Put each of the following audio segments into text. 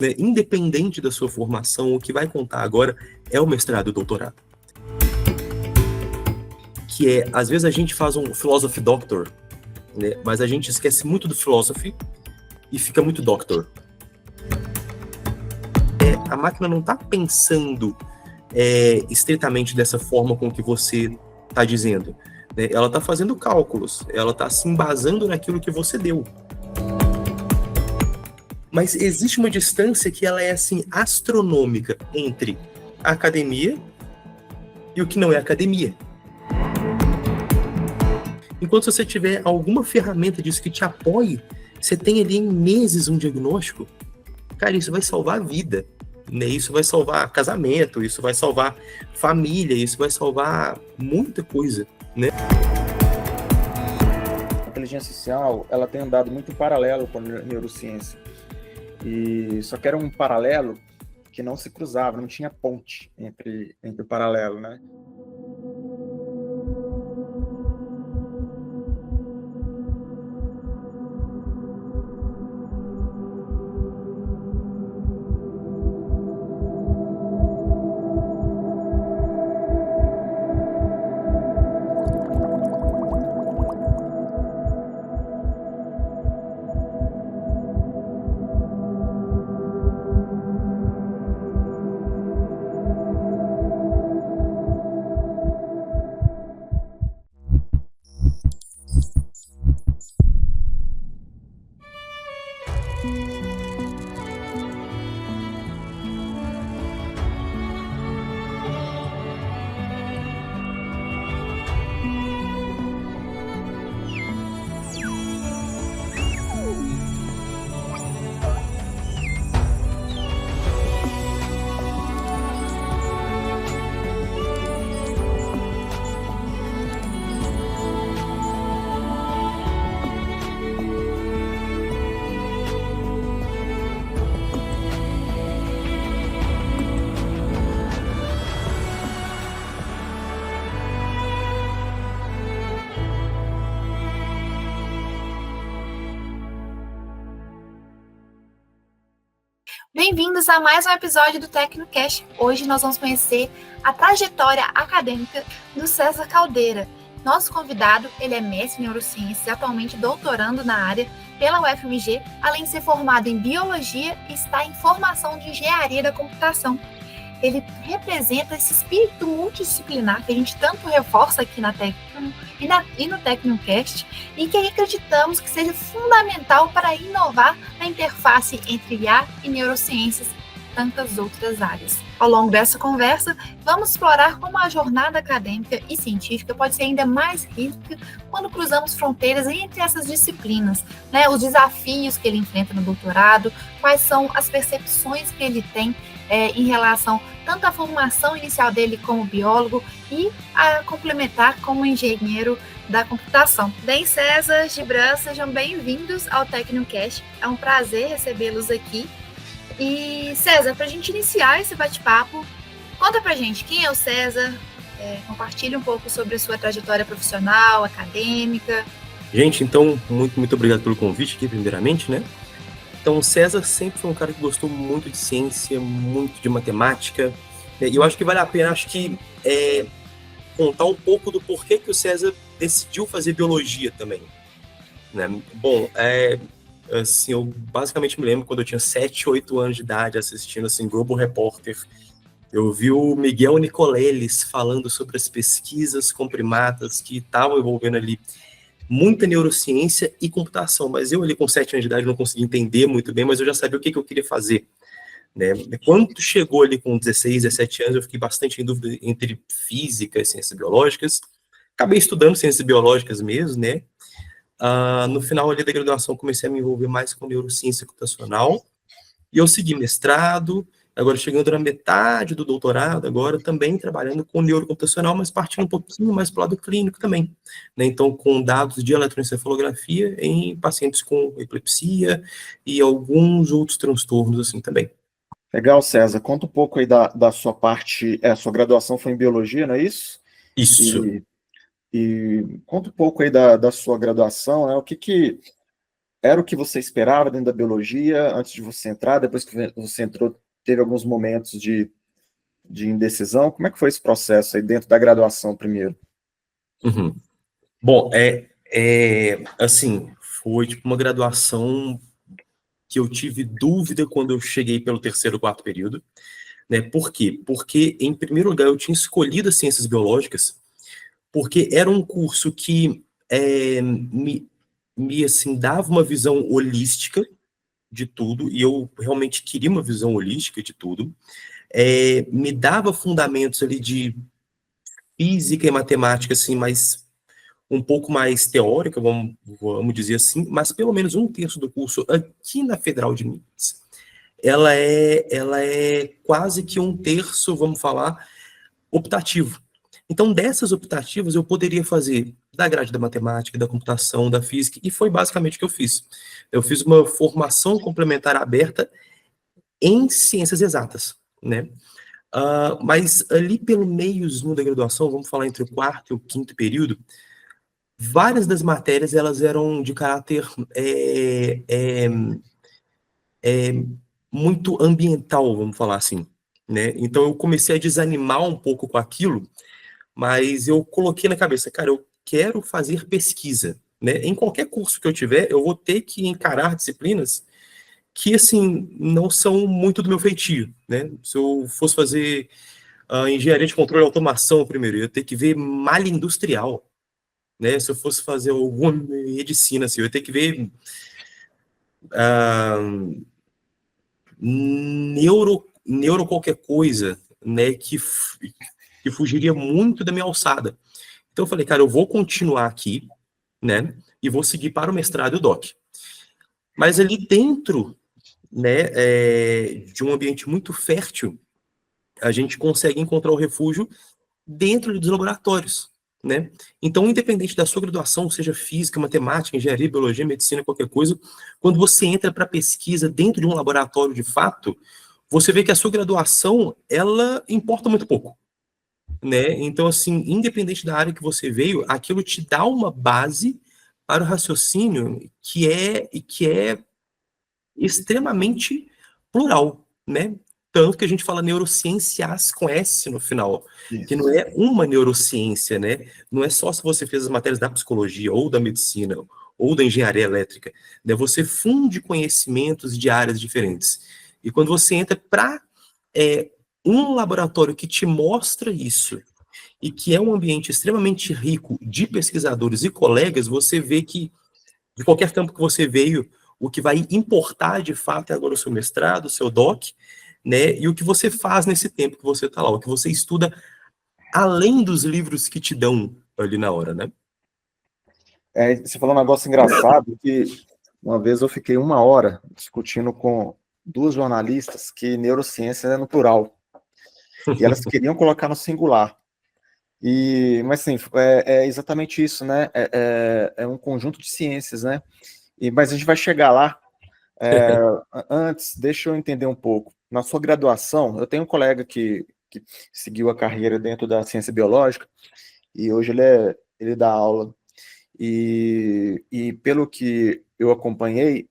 né? Independente da sua formação, o que vai contar agora é o mestrado e o doutorado. Que é, às vezes a gente faz um philosophy doctor, né? Mas a gente esquece muito do philosophy e fica muito doctor. A máquina não está pensando estritamente dessa forma com que você está dizendo, né? Ela está fazendo cálculos, ela está se embasando naquilo que você deu. Mas existe uma distância que ela é assim astronômica entre a academia e o que não é academia. Enquanto você tiver alguma ferramenta disso que te apoie, você tem ali em meses um diagnóstico, cara, isso vai salvar a vida, né? Isso vai salvar casamento, isso vai salvar família, isso vai salvar muita coisa, né? A inteligência artificial, ela tem andado muito em paralelo com a neurociência. E só que era um paralelo que não se cruzava, não tinha ponte entre o paralelo, né? Bem-vindos a mais um episódio do TecnoCast. Hoje nós vamos conhecer a trajetória acadêmica do César Caldeira. Nosso convidado, ele é mestre em neurociências e atualmente doutorando na área pela UFMG, além de ser formado em biologia e está em formação de engenharia da computação. Ele representa esse espírito multidisciplinar que a gente tanto reforça aqui na Tecno e no TecnoCast e que acreditamos que seja fundamental para inovar na interface entre IA e neurociências e tantas outras áreas. Ao longo dessa conversa, vamos explorar como a jornada acadêmica e científica pode ser ainda mais rica quando cruzamos fronteiras entre essas disciplinas, né? Os desafios que ele enfrenta no doutorado, quais são as percepções que ele tem em relação tanto à formação inicial dele como biólogo e a complementar como engenheiro da computação. Bem, César, Gibran, sejam bem-vindos ao TecnoCast. É um prazer recebê-los aqui. E, César, para a gente iniciar esse bate-papo, conta para a gente quem é o César, compartilhe um pouco sobre a sua trajetória profissional, acadêmica. Gente, então, muito obrigado pelo convite aqui, primeiramente, né? Então, o César sempre foi um cara que gostou muito de ciência, muito de matemática, e eu acho que vale a pena, contar um pouco do porquê que o César decidiu fazer biologia também, né? Bom, assim, eu basicamente me lembro quando eu tinha 7, 8 anos de idade assistindo, assim, Globo Repórter, eu vi o Miguel Nicoleles falando sobre as pesquisas com primatas que estavam envolvendo ali muita neurociência e computação, mas eu ali com 7 anos de idade não conseguia entender muito bem, mas eu já sabia o que eu queria fazer, né? Quando chegou ali com 16, 17 anos, eu fiquei bastante em dúvida entre física e ciências biológicas, acabei estudando ciências biológicas mesmo, né? No final ali da graduação comecei a me envolver mais com neurociência computacional, e eu segui mestrado, agora chegando na metade do doutorado, agora também trabalhando com neurocomputacional, mas partindo um pouquinho mais para o lado clínico também, né? Então, com dados de eletroencefalografia em pacientes com epilepsia e alguns outros transtornos assim também. Legal, César. Conta um pouco aí da sua parte, a sua graduação foi em biologia, não é isso? Isso. E conta um pouco aí da sua graduação, né? O que era o que você esperava dentro da biologia antes de você entrar? Depois que você entrou, teve alguns momentos de indecisão? Como é que foi esse processo aí dentro da graduação primeiro? Uhum. Bom, assim, foi tipo uma graduação que eu tive dúvida quando eu cheguei pelo terceiro, quarto período, né? Por quê? Porque, em primeiro lugar, eu tinha escolhido as ciências biológicas porque era um curso que me assim, dava uma visão holística de tudo, e eu realmente queria uma visão holística de tudo, me dava fundamentos ali de física e matemática, assim, mas um pouco mais teórica, vamos dizer assim, mas pelo menos um terço do curso aqui na Federal de Minas, ela é quase que um terço, vamos falar, optativo. Então, dessas optativas, eu poderia fazer da grade da matemática, da computação, da física, e foi basicamente o que eu fiz. Eu fiz uma formação complementar aberta em ciências exatas, né? Mas ali pelo meiozinho da graduação, vamos falar entre o quarto e o quinto período, várias das matérias elas eram de caráter muito ambiental, vamos falar assim, né? Então eu comecei a desanimar um pouco com aquilo, mas eu coloquei na cabeça, cara, eu quero fazer pesquisa, né? Em qualquer curso que eu tiver, eu vou ter que encarar disciplinas que, assim, não são muito do meu feitio, né? Se eu fosse fazer engenharia de controle e automação primeiro, eu ia ter que ver malha industrial, né? Se eu fosse fazer alguma medicina, assim, eu ia ter que ver neuro qualquer coisa, né? Que fugiria muito da minha alçada. Então eu falei, cara, eu vou continuar aqui, né? E vou seguir para o mestrado e o doc. Mas ali dentro, né, de um ambiente muito fértil, a gente consegue encontrar o refúgio dentro dos laboratórios, né? Então, independente da sua graduação, seja física, matemática, engenharia, biologia, medicina, qualquer coisa, quando você entra para pesquisa dentro de um laboratório de fato, você vê que a sua graduação, ela importa muito pouco, né? Então, assim, independente da área que você veio, aquilo te dá uma base para o raciocínio que é extremamente plural, né? Tanto que a gente fala neurociências com S no final, que não é uma neurociência, né? Não é só se você fez as matérias da psicologia, ou da medicina, ou da engenharia elétrica, né? Você funde conhecimentos de áreas diferentes. E quando você entra para um laboratório que te mostra isso, e que é um ambiente extremamente rico de pesquisadores e colegas, você vê que, de qualquer campo que você veio, o que vai importar de fato é agora o seu mestrado, o seu doc, né? E o que você faz nesse tempo que você está lá, o que você estuda além dos livros que te dão ali na hora, né? Você falou um negócio engraçado, que uma vez eu fiquei 1 hora discutindo com 2 jornalistas que neurociência é no plural. E elas queriam colocar no singular. Mas, assim, é exatamente isso, né? É um conjunto de ciências, né? Mas a gente vai chegar lá. Antes, deixa eu entender um pouco. Na sua graduação, eu tenho um colega que seguiu a carreira dentro da ciência biológica, e hoje ele dá aula. E pelo que eu acompanhei,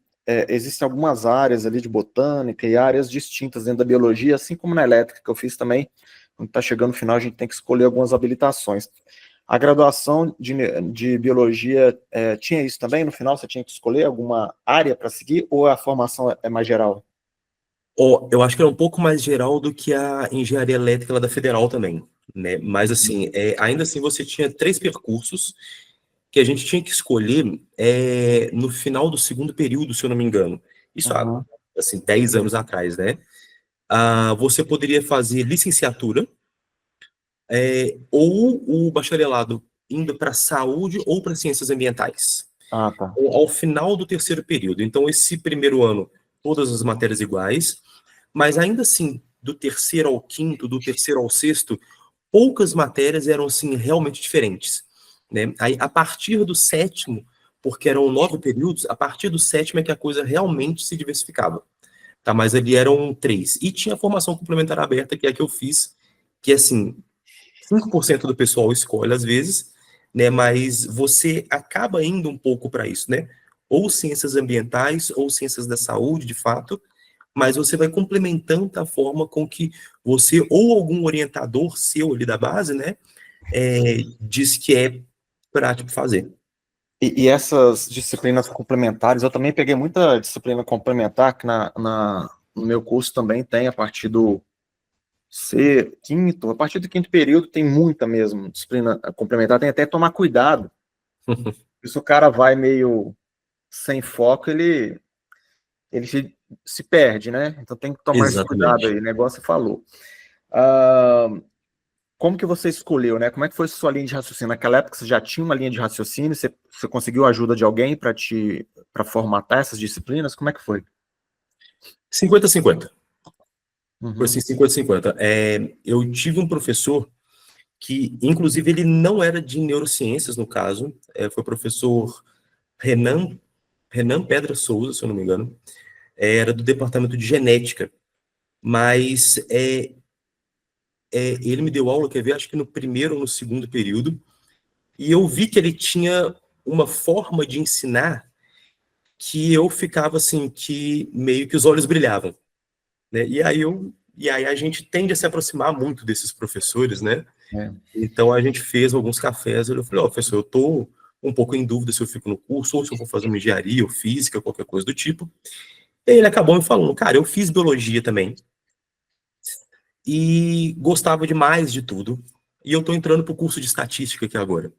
existem algumas áreas ali de botânica e áreas distintas dentro da biologia, assim como na elétrica, que eu fiz também. Quando está chegando no final, a gente tem que escolher algumas habilitações. A graduação de biologia tinha isso também? No final, você tinha que escolher alguma área para seguir, ou a formação é mais geral? Eu acho que é um pouco mais geral do que a engenharia elétrica lá da Federal também, né? Mas, assim, ainda assim, você tinha 3 percursos que a gente tinha que escolher no final do segundo período, se eu não me engano. Isso há, assim, 10 anos atrás, né? Você poderia fazer licenciatura ou o bacharelado indo para saúde ou para ciências ambientais. Ah, tá. Ao final do terceiro período. Então, esse primeiro ano, todas as matérias iguais, mas ainda assim, do terceiro ao quinto, do terceiro ao sexto, poucas matérias eram, assim, realmente diferentes, né? Aí, a partir do sétimo, porque eram 9 períodos, a partir do sétimo é que a coisa realmente se diversificava, tá? Mas ali eram 3. E tinha a formação complementar aberta, que é a que eu fiz, que, assim, 5% do pessoal escolhe às vezes, né? Mas você acaba indo um pouco para isso, né? ou ciências ambientais, ou ciências da saúde, de fato, mas você vai complementando a forma com que você, ou algum orientador seu ali da base, né, diz que é prático fazer. E essas disciplinas complementares, eu também peguei muita disciplina complementar, que no meu curso também tem, a partir do a partir do quinto período tem muita mesmo disciplina complementar, tem até que tomar cuidado. Se o cara vai meio sem foco, ele se perde, né? Então tem que tomar esse cuidado aí, o negócio falou. Como que você escolheu, né? Como é que foi a sua linha de raciocínio? Naquela época você já tinha uma linha de raciocínio, você conseguiu a ajuda de alguém para formatar essas disciplinas? Como é que foi? 50-50. Uhum. Foi assim, 50-50. Eu tive um professor que, inclusive, ele não era de neurociências, no caso, foi o professor Renan Pedra Souza, se eu não me engano, era do departamento de genética, mas ele me deu aula, quer ver, acho que no primeiro ou no segundo período, e eu vi que ele tinha uma forma de ensinar que eu ficava assim, que meio que os olhos brilhavam, né? E aí a gente tende a se aproximar muito desses professores, né? Então a gente fez alguns cafés, eu falei, professor, eu tô um pouco em dúvida se eu fico no curso, ou se eu vou fazer uma engenharia, ou física, qualquer coisa do tipo. E ele acabou me falando, cara, eu fiz biologia também, e gostava demais de tudo, e eu tô entrando pro curso de estatística aqui agora.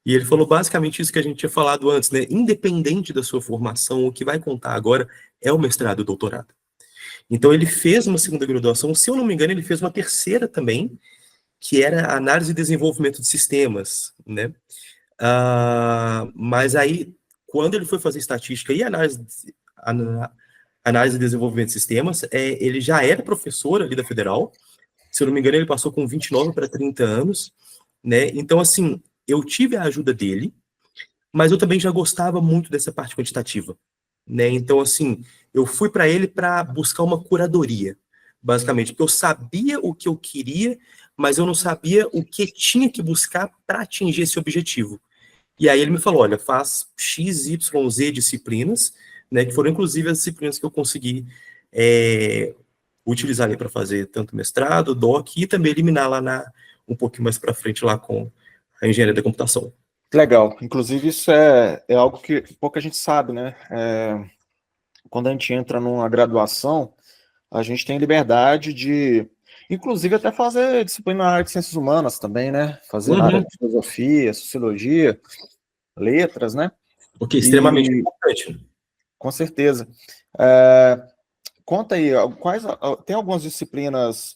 E ele falou basicamente isso que a gente tinha falado antes, né? Independente da sua formação, o que vai contar agora é o mestrado e o doutorado. Então ele fez uma segunda graduação, se eu não me engano, ele fez uma terceira também, que era análise e desenvolvimento de sistemas, né? Mas aí, quando ele foi fazer estatística e análise e desenvolvimento de sistemas, ele já era professor ali da Federal, se eu não me engano, ele passou com 29 para 30 anos, né? Então, assim, eu tive a ajuda dele, mas eu também já gostava muito dessa parte quantitativa, né? Então, assim, eu fui para ele para buscar uma curadoria, basicamente, porque eu sabia o que eu queria, mas eu não sabia o que tinha que buscar para atingir esse objetivo. E aí ele me falou, olha, faz X, Y, Z disciplinas, né, que foram inclusive as disciplinas que eu consegui utilizar ali para fazer tanto mestrado, doc, e também eliminar lá um pouquinho mais para frente lá com a engenharia da computação. Legal. Inclusive isso é algo que pouca gente sabe, né? Quando a gente entra numa graduação, a gente tem liberdade de, inclusive, até fazer disciplina na área de ciências humanas também, né? Fazer na área de filosofia, sociologia, letras, né? Porque é extremamente importante. Com certeza. Conta aí, tem algumas disciplinas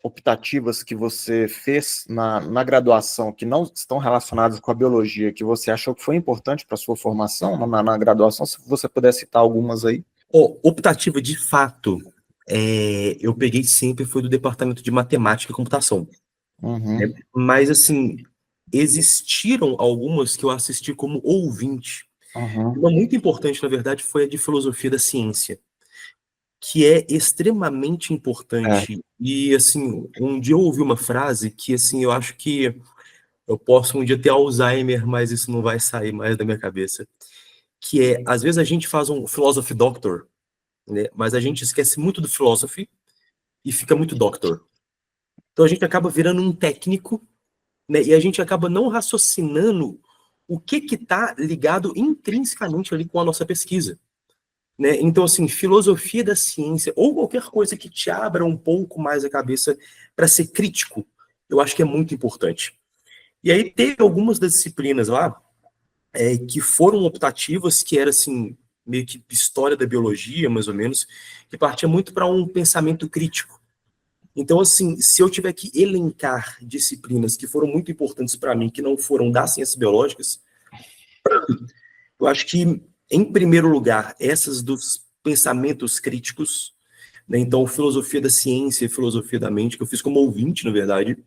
optativas que você fez na graduação que não estão relacionadas com a biologia, que você achou que foi importante para a sua formação na graduação? Se você puder citar algumas aí. Optativa, de fato, eu peguei sempre foi do departamento de matemática e computação. Uhum. Mas, assim, existiram algumas que eu assisti como ouvinte. Uhum. Uma muito importante, na verdade, foi a de filosofia da ciência, que é extremamente importante. E, assim, um dia eu ouvi uma frase que, assim, eu acho que eu posso um dia ter Alzheimer, mas isso não vai sair mais da minha cabeça, que às vezes a gente faz um philosophy doctor, né, mas a gente esquece muito do philosophy e fica muito doctor. Então a gente acaba virando um técnico, né, e a gente acaba não raciocinando o que está ligado intrinsecamente ali com a nossa pesquisa. Né? Então, assim, filosofia da ciência, ou qualquer coisa que te abra um pouco mais a cabeça para ser crítico, eu acho que é muito importante. E aí teve algumas das disciplinas lá que foram optativas, que era, assim, meio que história da biologia, mais ou menos, que partia muito para um pensamento crítico. Então, assim, se eu tiver que elencar disciplinas que foram muito importantes para mim, que não foram das ciências biológicas, eu acho que, em primeiro lugar, essas dos pensamentos críticos, né? Então, filosofia da ciência e filosofia da mente, que eu fiz como ouvinte, na verdade,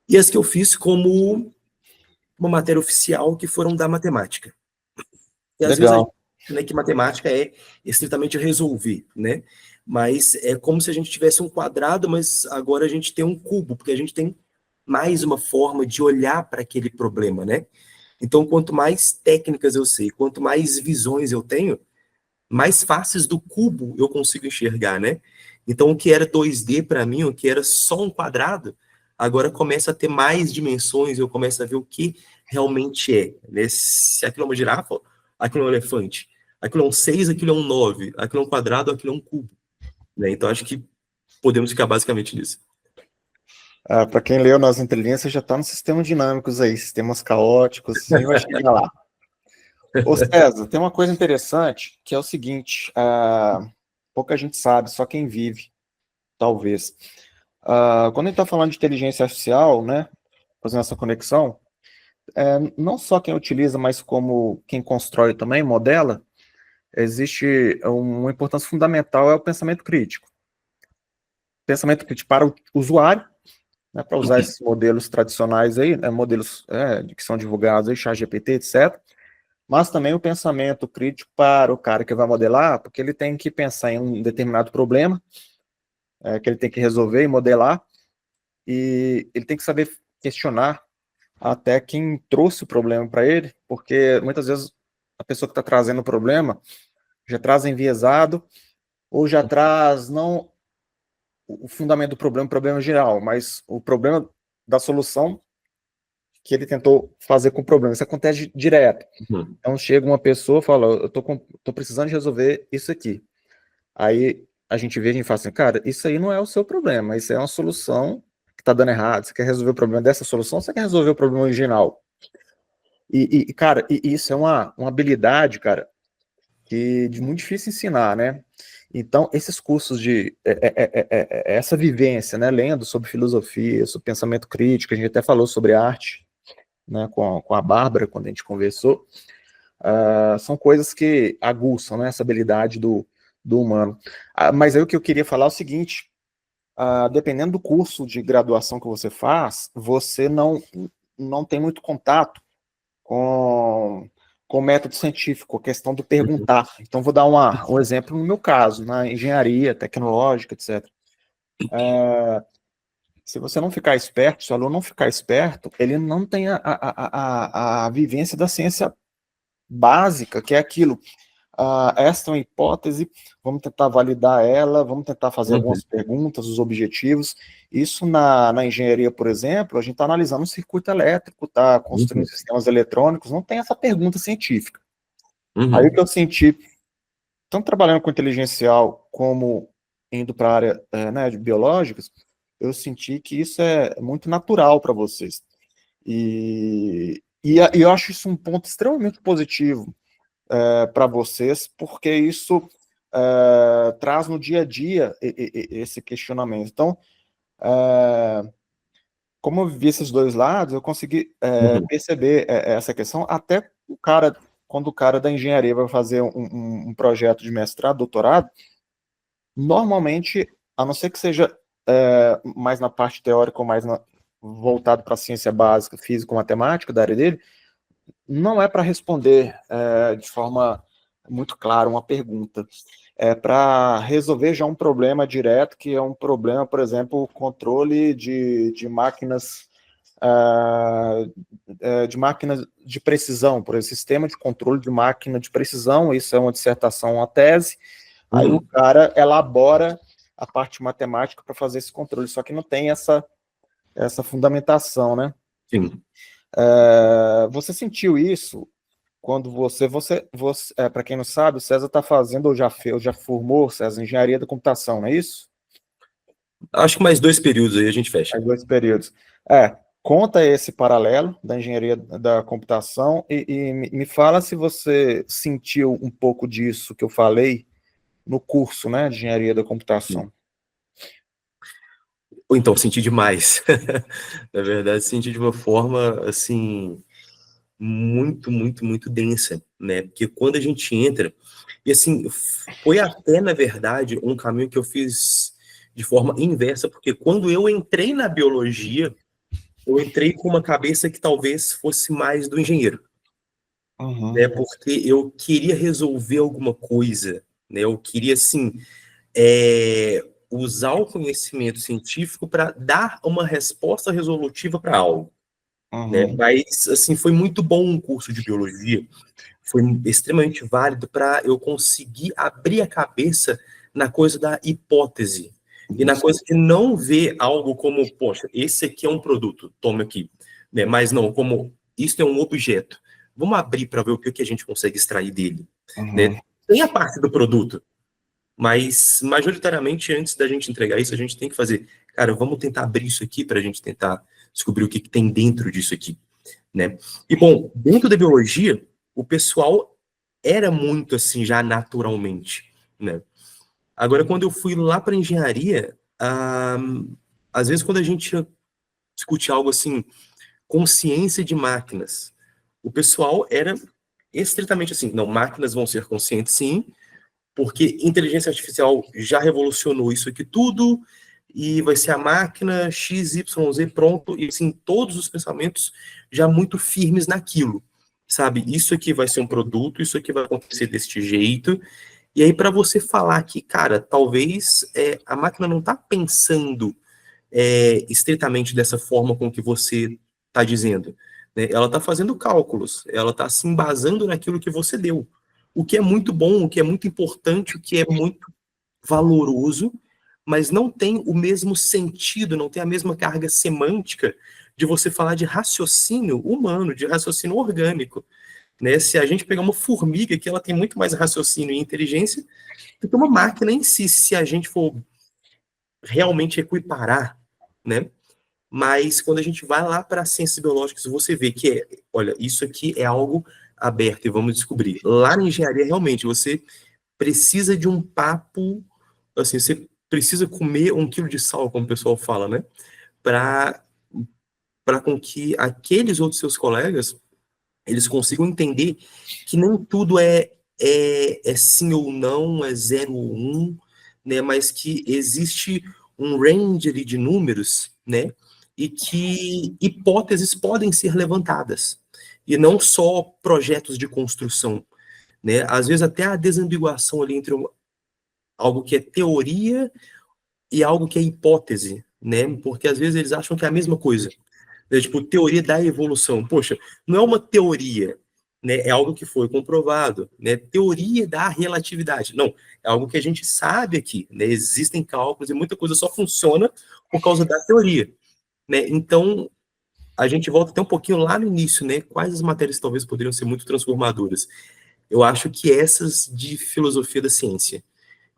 e as que eu fiz como uma matéria oficial, que foram da matemática. E às vezes a gente acha, né, que matemática é estritamente resolver, né? Mas é como se a gente tivesse um quadrado, mas agora a gente tem um cubo, porque a gente tem mais uma forma de olhar para aquele problema, né? Então, quanto mais técnicas eu sei, quanto mais visões eu tenho, mais faces do cubo eu consigo enxergar, né? Então, o que era 2D para mim, o que era só um quadrado, agora começa a ter mais dimensões, eu começo a ver o que realmente é, né? Se aquilo é uma girafa, aquilo é um elefante, aquilo é um 6, aquilo é um 9, aquilo é um quadrado, aquilo é um cubo, né? Então, acho que podemos ficar basicamente nisso. Para quem leu nas entrelinhas, você já está nos sistemas dinâmicos aí, sistemas caóticos, a gente vai chegar lá. Ô César, tem uma coisa interessante, que é o seguinte, pouca gente sabe, só quem vive, talvez. Quando a gente está falando de inteligência artificial, né, fazendo essa conexão, não só quem utiliza, mas como quem constrói também, modela, existe uma importância fundamental, é o pensamento crítico. Pensamento crítico para o usuário, né, para usar esses modelos tradicionais aí, né, modelos que são divulgados aí, ChatGPT, etc., mas também o pensamento crítico para o cara que vai modelar, porque ele tem que pensar em um determinado problema, que ele tem que resolver e modelar, e ele tem que saber questionar até quem trouxe o problema para ele, porque muitas vezes a pessoa que está trazendo o problema já traz enviesado, ou já traz não o fundamento do problema, o problema geral, mas o problema da solução que ele tentou fazer com o problema. Isso acontece direto. Então chega uma pessoa e fala, eu tô precisando de resolver isso aqui. Aí a gente vê, a gente fala assim, cara, isso aí não é o seu problema, isso é uma solução que tá dando errado. Você quer resolver o problema dessa solução, ou você quer resolver o problema original? Cara, isso é uma habilidade, cara, que é muito difícil ensinar, né? Então, esses cursos de essa vivência, né, lendo sobre filosofia, sobre pensamento crítico, a gente até falou sobre arte, né, com a Bárbara, quando a gente conversou, são coisas que aguçam, né, essa habilidade do humano. Mas aí o que eu queria falar é o seguinte, dependendo do curso de graduação que você faz, você não tem muito contato com o método científico, a questão do perguntar. Então, vou dar um exemplo no meu caso, na engenharia tecnológica, etc. Se você não ficar esperto, se o aluno não ficar esperto, ele não tem a vivência da ciência básica, que é aquilo. Esta é uma hipótese, vamos tentar validar ela, vamos tentar fazer algumas perguntas, os objetivos. Isso na engenharia, por exemplo, a gente está analisando um circuito elétrico, está construindo sistemas eletrônicos, não tem essa pergunta científica. Aí o que eu senti, tanto trabalhando com inteligência como indo para a área né, de biológicas, eu senti que isso é muito natural para vocês. E eu acho isso um ponto extremamente positivo para vocês, porque isso traz no dia a dia esse questionamento. Então, como eu vi esses dois lados, eu consegui perceber essa questão, até quando o cara da engenharia vai fazer um projeto de mestrado, doutorado, normalmente, a não ser que seja mais na parte teórica ou mais voltado para a ciência básica, física ou matemática da área dele, não é para responder de forma muito clara uma pergunta. É para resolver já um problema direto, que é um problema, por exemplo, controle de máquinas de precisão, por exemplo, sistema de controle de máquina de precisão, isso é uma dissertação, uma tese, aí o cara elabora a parte matemática para fazer esse controle, só que não tem essa fundamentação, né? Sim. Você sentiu isso quando você para quem não sabe, o César está fazendo, ou já formou, César, engenharia da computação, não é isso? Acho que mais 2 períodos aí a gente fecha. Mais 2 períodos. Conta esse paralelo da engenharia da computação e me fala se você sentiu um pouco disso que eu falei no curso, né, de engenharia da computação. Ou então, senti demais. Na verdade, senti de uma forma, assim, muito, muito, muito densa, né? Porque quando a gente entra... E, assim, foi até, na verdade, um caminho que eu fiz de forma inversa, porque quando eu entrei na biologia, eu entrei com uma cabeça que talvez fosse mais do engenheiro, né? Porque eu queria resolver alguma coisa, né? Eu queria, assim, usar o conhecimento científico para dar uma resposta resolutiva para algo. né? Uhum. Mas, assim, foi muito bom um curso de biologia, foi extremamente válido para eu conseguir abrir a cabeça na coisa da hipótese, e na Isso. coisa de não ver algo como, poxa, esse aqui é um produto, toma aqui, né? Mas não, como isso é um objeto. Vamos abrir para ver o que a gente consegue extrair dele, né? Uhum. Tem a parte do produto, mas majoritariamente antes da gente entregar isso, a gente tem que fazer, cara, vamos tentar abrir isso aqui para a gente tentar descobrir o que tem dentro disso aqui, né? E bom, dentro da biologia, o pessoal era muito assim já naturalmente, né? Agora, quando eu fui lá para engenharia, às vezes quando a gente discute algo assim, consciência de máquinas, o pessoal era estritamente assim, não, máquinas vão ser conscientes sim, porque inteligência artificial já revolucionou isso aqui tudo, e vai ser a máquina X, Y, Z pronto, e assim, todos os pensamentos já muito firmes naquilo, sabe? Isso aqui vai ser um produto, isso aqui vai acontecer deste jeito, e aí para você falar que, cara, talvez a máquina não está pensando estritamente dessa forma com que você está dizendo, né? Ela está fazendo cálculos, ela está se embasando naquilo que você deu, o que é muito bom, o que é muito importante, o que é muito valoroso, mas não tem o mesmo sentido, não tem a mesma carga semântica de você falar de raciocínio humano, de raciocínio orgânico, né? Se a gente pegar uma formiga, que ela tem muito mais raciocínio e inteligência do que uma máquina em si, se a gente for realmente equiparar, né? Mas quando a gente vai lá para ciências biológicas, você vê que olha, isso aqui é algo aberto e vamos descobrir. Lá na engenharia, realmente, você precisa de um papo, assim, você precisa comer 1 quilo de sal, como o pessoal fala, né? Para com que aqueles outros seus colegas, eles consigam entender que nem tudo é sim ou não, é 0 ou 1, né? Mas que existe um range ali de números, né? E que hipóteses podem ser levantadas. E não só projetos de construção, né? Às vezes até a desambiguação ali entre algo que é teoria e algo que é hipótese, né? Porque às vezes eles acham que é a mesma coisa. Né? Tipo, teoria da evolução. Poxa, não é uma teoria, né? É algo que foi comprovado, né? Teoria da relatividade. Não, é algo que a gente sabe aqui, né? Existem cálculos e muita coisa só funciona por causa da teoria, né? Então, a gente volta até um pouquinho lá no início, né? Quais as matérias talvez poderiam ser muito transformadoras? Eu acho que essas de filosofia da ciência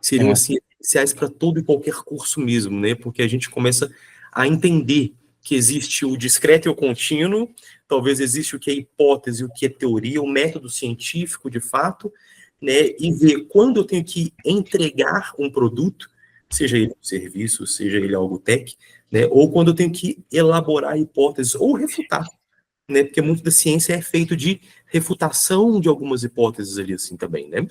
seriam É. assim essenciais para todo e qualquer curso mesmo, né? Porque a gente começa a entender que existe o discreto e o contínuo, talvez existe o que é hipótese, o que é teoria, o método científico de fato, né? E ver quando eu tenho que entregar um produto, seja ele um serviço, seja ele algo tech, né? Ou quando eu tenho que elaborar hipóteses ou refutar, né? Porque muito da ciência é feito de refutação de algumas hipóteses ali assim também, né?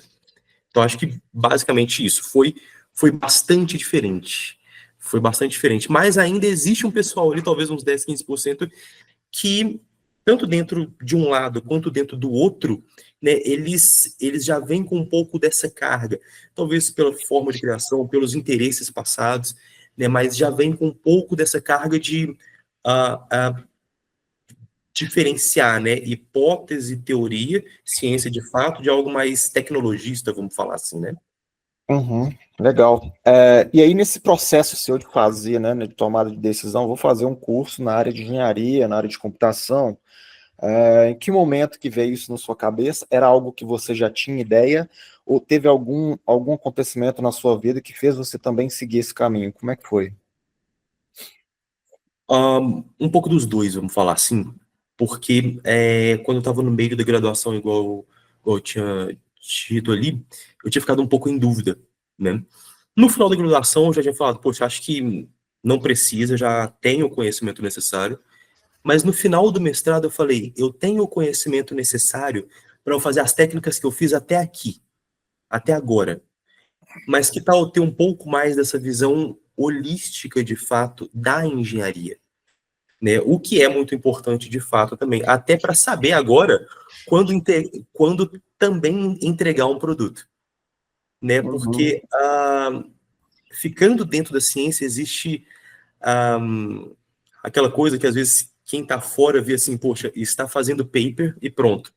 Então, acho que basicamente isso. Foi bastante diferente. Foi bastante diferente. Mas ainda existe um pessoal ali, talvez uns 10, 15%, que, tanto dentro de um lado quanto dentro do outro, né, eles já vêm com um pouco dessa carga. Talvez pela forma de criação, pelos interesses passados, né, mas já vem com um pouco dessa carga de diferenciar, né, hipótese, teoria, ciência de fato, de algo mais tecnologista, vamos falar assim, né? Uhum, legal. E aí, nesse processo seu de fazer, né, de tomada de decisão, vou fazer um curso na área de engenharia, na área de computação. Em que momento que veio isso na sua cabeça? Era algo que você já tinha ideia? Ou teve algum acontecimento na sua vida que fez você também seguir esse caminho? Como é que foi? Um pouco dos dois, vamos falar assim, porque quando eu estava no meio da graduação, igual eu tinha dito ali, eu tinha ficado um pouco em dúvida, né? No final da graduação, eu já tinha falado, poxa, acho que não precisa, já tenho o conhecimento necessário, mas no final do mestrado eu falei, eu tenho o conhecimento necessário para eu fazer as técnicas que eu fiz até aqui, até agora, mas que tal eu ter um pouco mais dessa visão holística, de fato, da engenharia? Né? O que é muito importante de fato também, até para saber agora quando também entregar um produto, né? Uhum. Porque ficando dentro da ciência existe aquela coisa que às vezes quem está fora vê assim, poxa, está fazendo paper e pronto,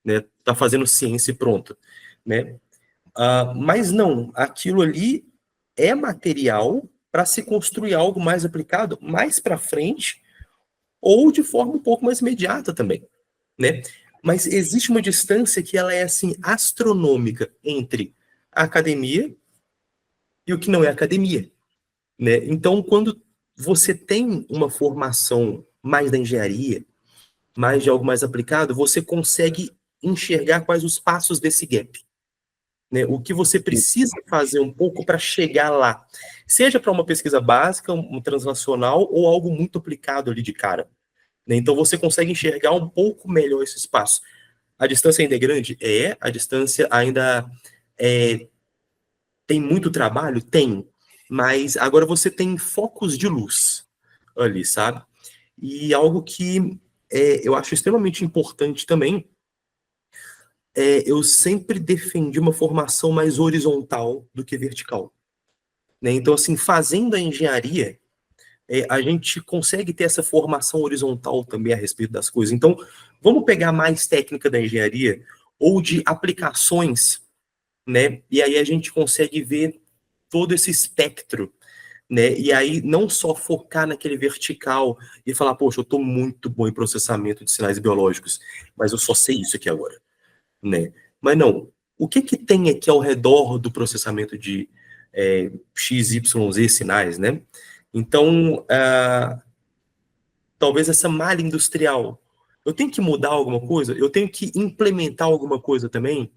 né? Está fazendo ciência e pronto, né? Mas não, aquilo ali é material para se construir algo mais aplicado mais para frente ou de forma um pouco mais imediata também, né? Mas existe uma distância que ela é assim astronômica entre a academia e o que não é academia, né? Então, quando você tem uma formação mais da engenharia, mais de algo mais aplicado, você consegue enxergar quais os passos desse gap, né? O que você precisa fazer um pouco para chegar lá, seja para uma pesquisa básica, um translacional ou algo muito aplicado ali de cara, né? Então você consegue enxergar um pouco melhor esse espaço. A distância ainda é grande? A distância ainda tem muito trabalho? Tem, mas agora você tem focos de luz ali, sabe? E algo que eu acho extremamente importante também, eu sempre defendi uma formação mais horizontal do que vertical, né? Então, assim, fazendo a engenharia, a gente consegue ter essa formação horizontal também a respeito das coisas. Então, vamos pegar mais técnica da engenharia ou de aplicações, né? E aí a gente consegue ver todo esse espectro, né? E aí não só focar naquele vertical e falar, poxa, eu estou muito bom em processamento de sinais biológicos, mas eu só sei isso aqui agora, né? Mas não, o que que tem aqui ao redor do processamento de X, Y, Z sinais, né? Então, talvez essa malha industrial, eu tenho que mudar alguma coisa? Eu tenho que implementar alguma coisa também?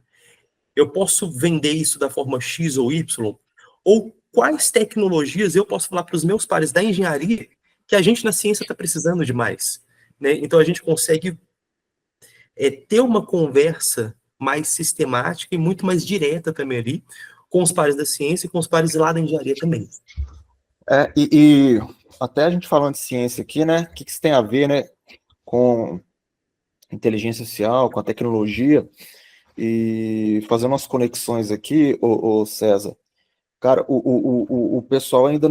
Eu posso vender isso da forma X ou Y? Ou quais tecnologias eu posso falar para os meus pares da engenharia que a gente na ciência está precisando de mais, né? Então a gente consegue ter uma conversa mais sistemática e muito mais direta também ali com os pares da ciência e com os pares lá da engenharia também. E até a gente falando de ciência aqui, né? O que isso tem a ver, né? Com inteligência artificial, com a tecnologia, e fazendo umas conexões aqui, o César. Cara, o pessoal ainda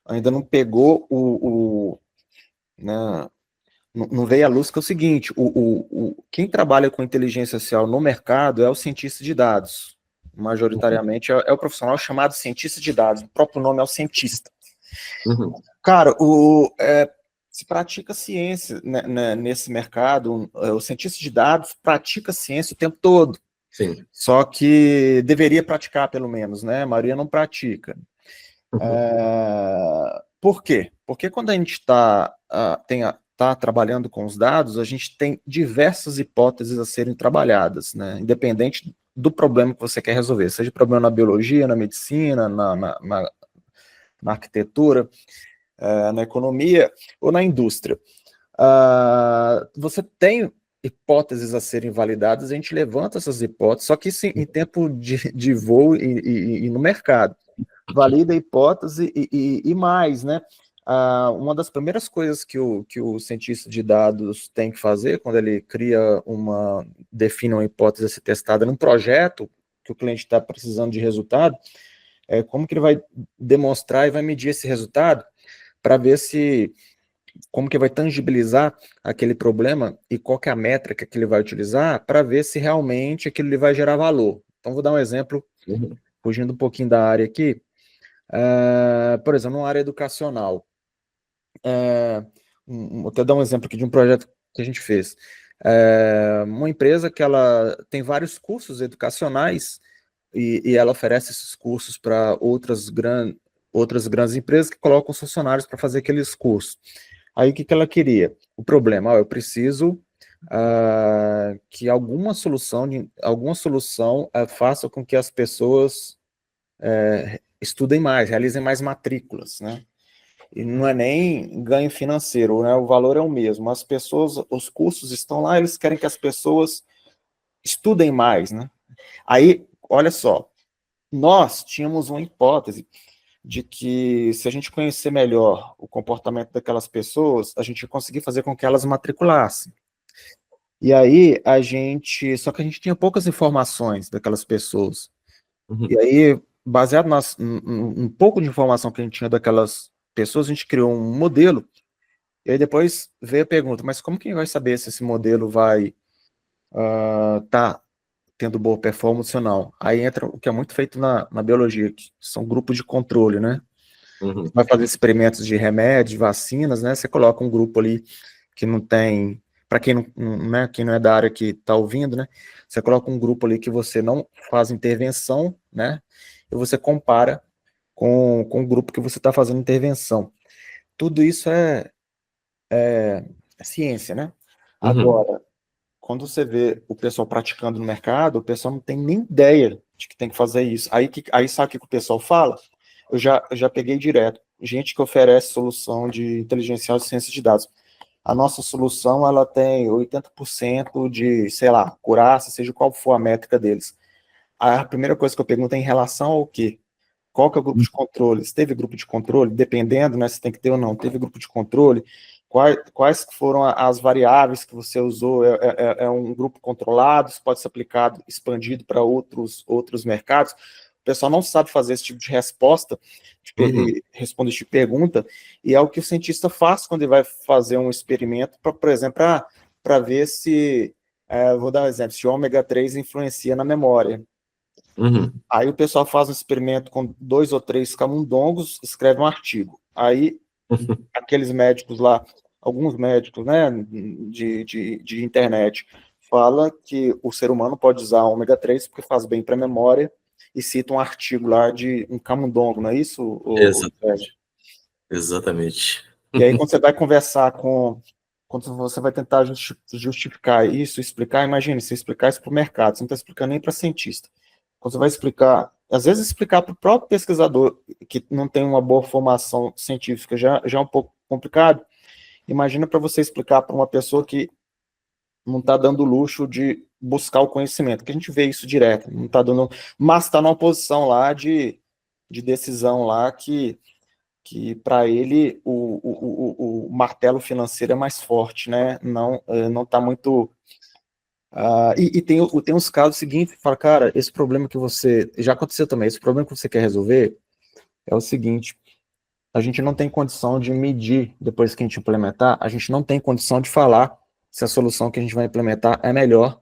ainda não pegou né, não veio à luz que é o seguinte, quem trabalha com inteligência artificial no mercado é o cientista de dados, majoritariamente é o profissional chamado cientista de dados, o próprio nome é o cientista. Uhum. Cara, se pratica ciência né, nesse mercado, o cientista de dados pratica ciência o tempo todo. Sim. Só que deveria praticar, pelo menos, né? A maioria não pratica. Uhum. Por quê? Porque quando a gente está trabalhando com os dados, a gente tem diversas hipóteses a serem trabalhadas, né? Independente do problema que você quer resolver, seja problema na biologia, na medicina, na arquitetura, na economia ou na indústria. Você tem hipóteses a serem validadas, a gente levanta essas hipóteses, só que isso em tempo de voo e no mercado. Valida a hipótese e mais, né? Uma das primeiras coisas que o cientista de dados tem que fazer quando ele define uma hipótese a ser testada num projeto que o cliente está precisando de resultado, é como que ele vai demonstrar e vai medir esse resultado para ver como que vai tangibilizar aquele problema e qual que é a métrica que ele vai utilizar para ver se realmente aquilo lhe vai gerar valor. Então, vou dar um exemplo, fugindo um pouquinho da área aqui. Por exemplo, numa área educacional. Vou até dar um exemplo aqui de um projeto que a gente fez. Uma empresa que ela tem vários cursos educacionais e ela oferece esses cursos para outras grandes empresas que colocam os funcionários para fazer aqueles cursos. Aí o que ela queria? O problema, eu preciso que alguma solução faça com que as pessoas estudem mais, realizem mais matrículas, né? E não é nem ganho financeiro, né? O valor é o mesmo. As pessoas, os cursos estão lá, eles querem que as pessoas estudem mais, né? Aí, olha só, nós tínhamos uma hipótese de que se a gente conhecer melhor o comportamento daquelas pessoas, a gente ia conseguir fazer com que elas matriculassem. E aí, só que a gente tinha poucas informações daquelas pessoas. Uhum. E aí, baseado um pouco de informação que a gente tinha daquelas pessoas, a gente criou um modelo E aí depois veio a pergunta, mas como que vai saber se esse modelo vai tá tendo boa performance ou não? Aí entra o que é muito feito na biologia, que são grupos de controle, né? Uhum. Vai fazer experimentos de remédios, vacinas, né? Você coloca um grupo ali que não tem, para quem né, quem não é da área que está ouvindo, né? Você coloca um grupo ali que você não faz intervenção, né? E você compara com o grupo que você está fazendo intervenção. Tudo isso é ciência, né? Uhum. Agora, quando você vê o pessoal praticando no mercado, o pessoal não tem nem ideia de que tem que fazer isso. Aí sabe o que o pessoal fala? Eu já peguei direto. Gente que oferece solução de inteligência artificial e ciência de dados. A nossa solução, ela tem 80% de, sei lá, acurácia, seja qual for a métrica deles. A primeira coisa que eu pergunto é em relação ao quê? Qual que é o grupo de controle? Se teve grupo de controle, dependendo, né, se tem que ter ou não, teve grupo de controle, quais foram as variáveis que você usou? É um grupo controlado, isso pode ser aplicado, expandido para outros mercados? O pessoal não sabe fazer esse tipo de resposta, responde esse tipo de pergunta, e é o que o cientista faz quando ele vai fazer um experimento, por exemplo, para ver se, vou dar um exemplo, se o ômega 3 influencia na memória. Uhum. Aí o pessoal faz um experimento com 2 ou 3 camundongos, escreve um artigo. Aí aqueles médicos lá, alguns médicos, né, de internet, fala que o ser humano pode usar ômega 3 porque faz bem para a memória e cita um artigo lá de um camundongo, não é isso, Sérgio? Exatamente. E aí quando você vai conversar quando você vai tentar justificar isso, explicar, imagine, você explicar isso para o mercado, você não está explicando nem para cientista. Quando você vai explicar, às vezes explicar para o próprio pesquisador que não tem uma boa formação científica já é um pouco complicado. Imagina para você explicar para uma pessoa que não está dando luxo de buscar o conhecimento, que a gente vê isso direto, não está dando, mas está numa posição lá de decisão lá que para ele o martelo financeiro é mais forte, né? Não está muito. Tem uns casos seguintes, fala, cara, esse problema que você. Já aconteceu também, esse problema que você quer resolver é o seguinte: a gente não tem condição de medir depois que a gente implementar, a gente não tem condição de falar se a solução que a gente vai implementar é melhor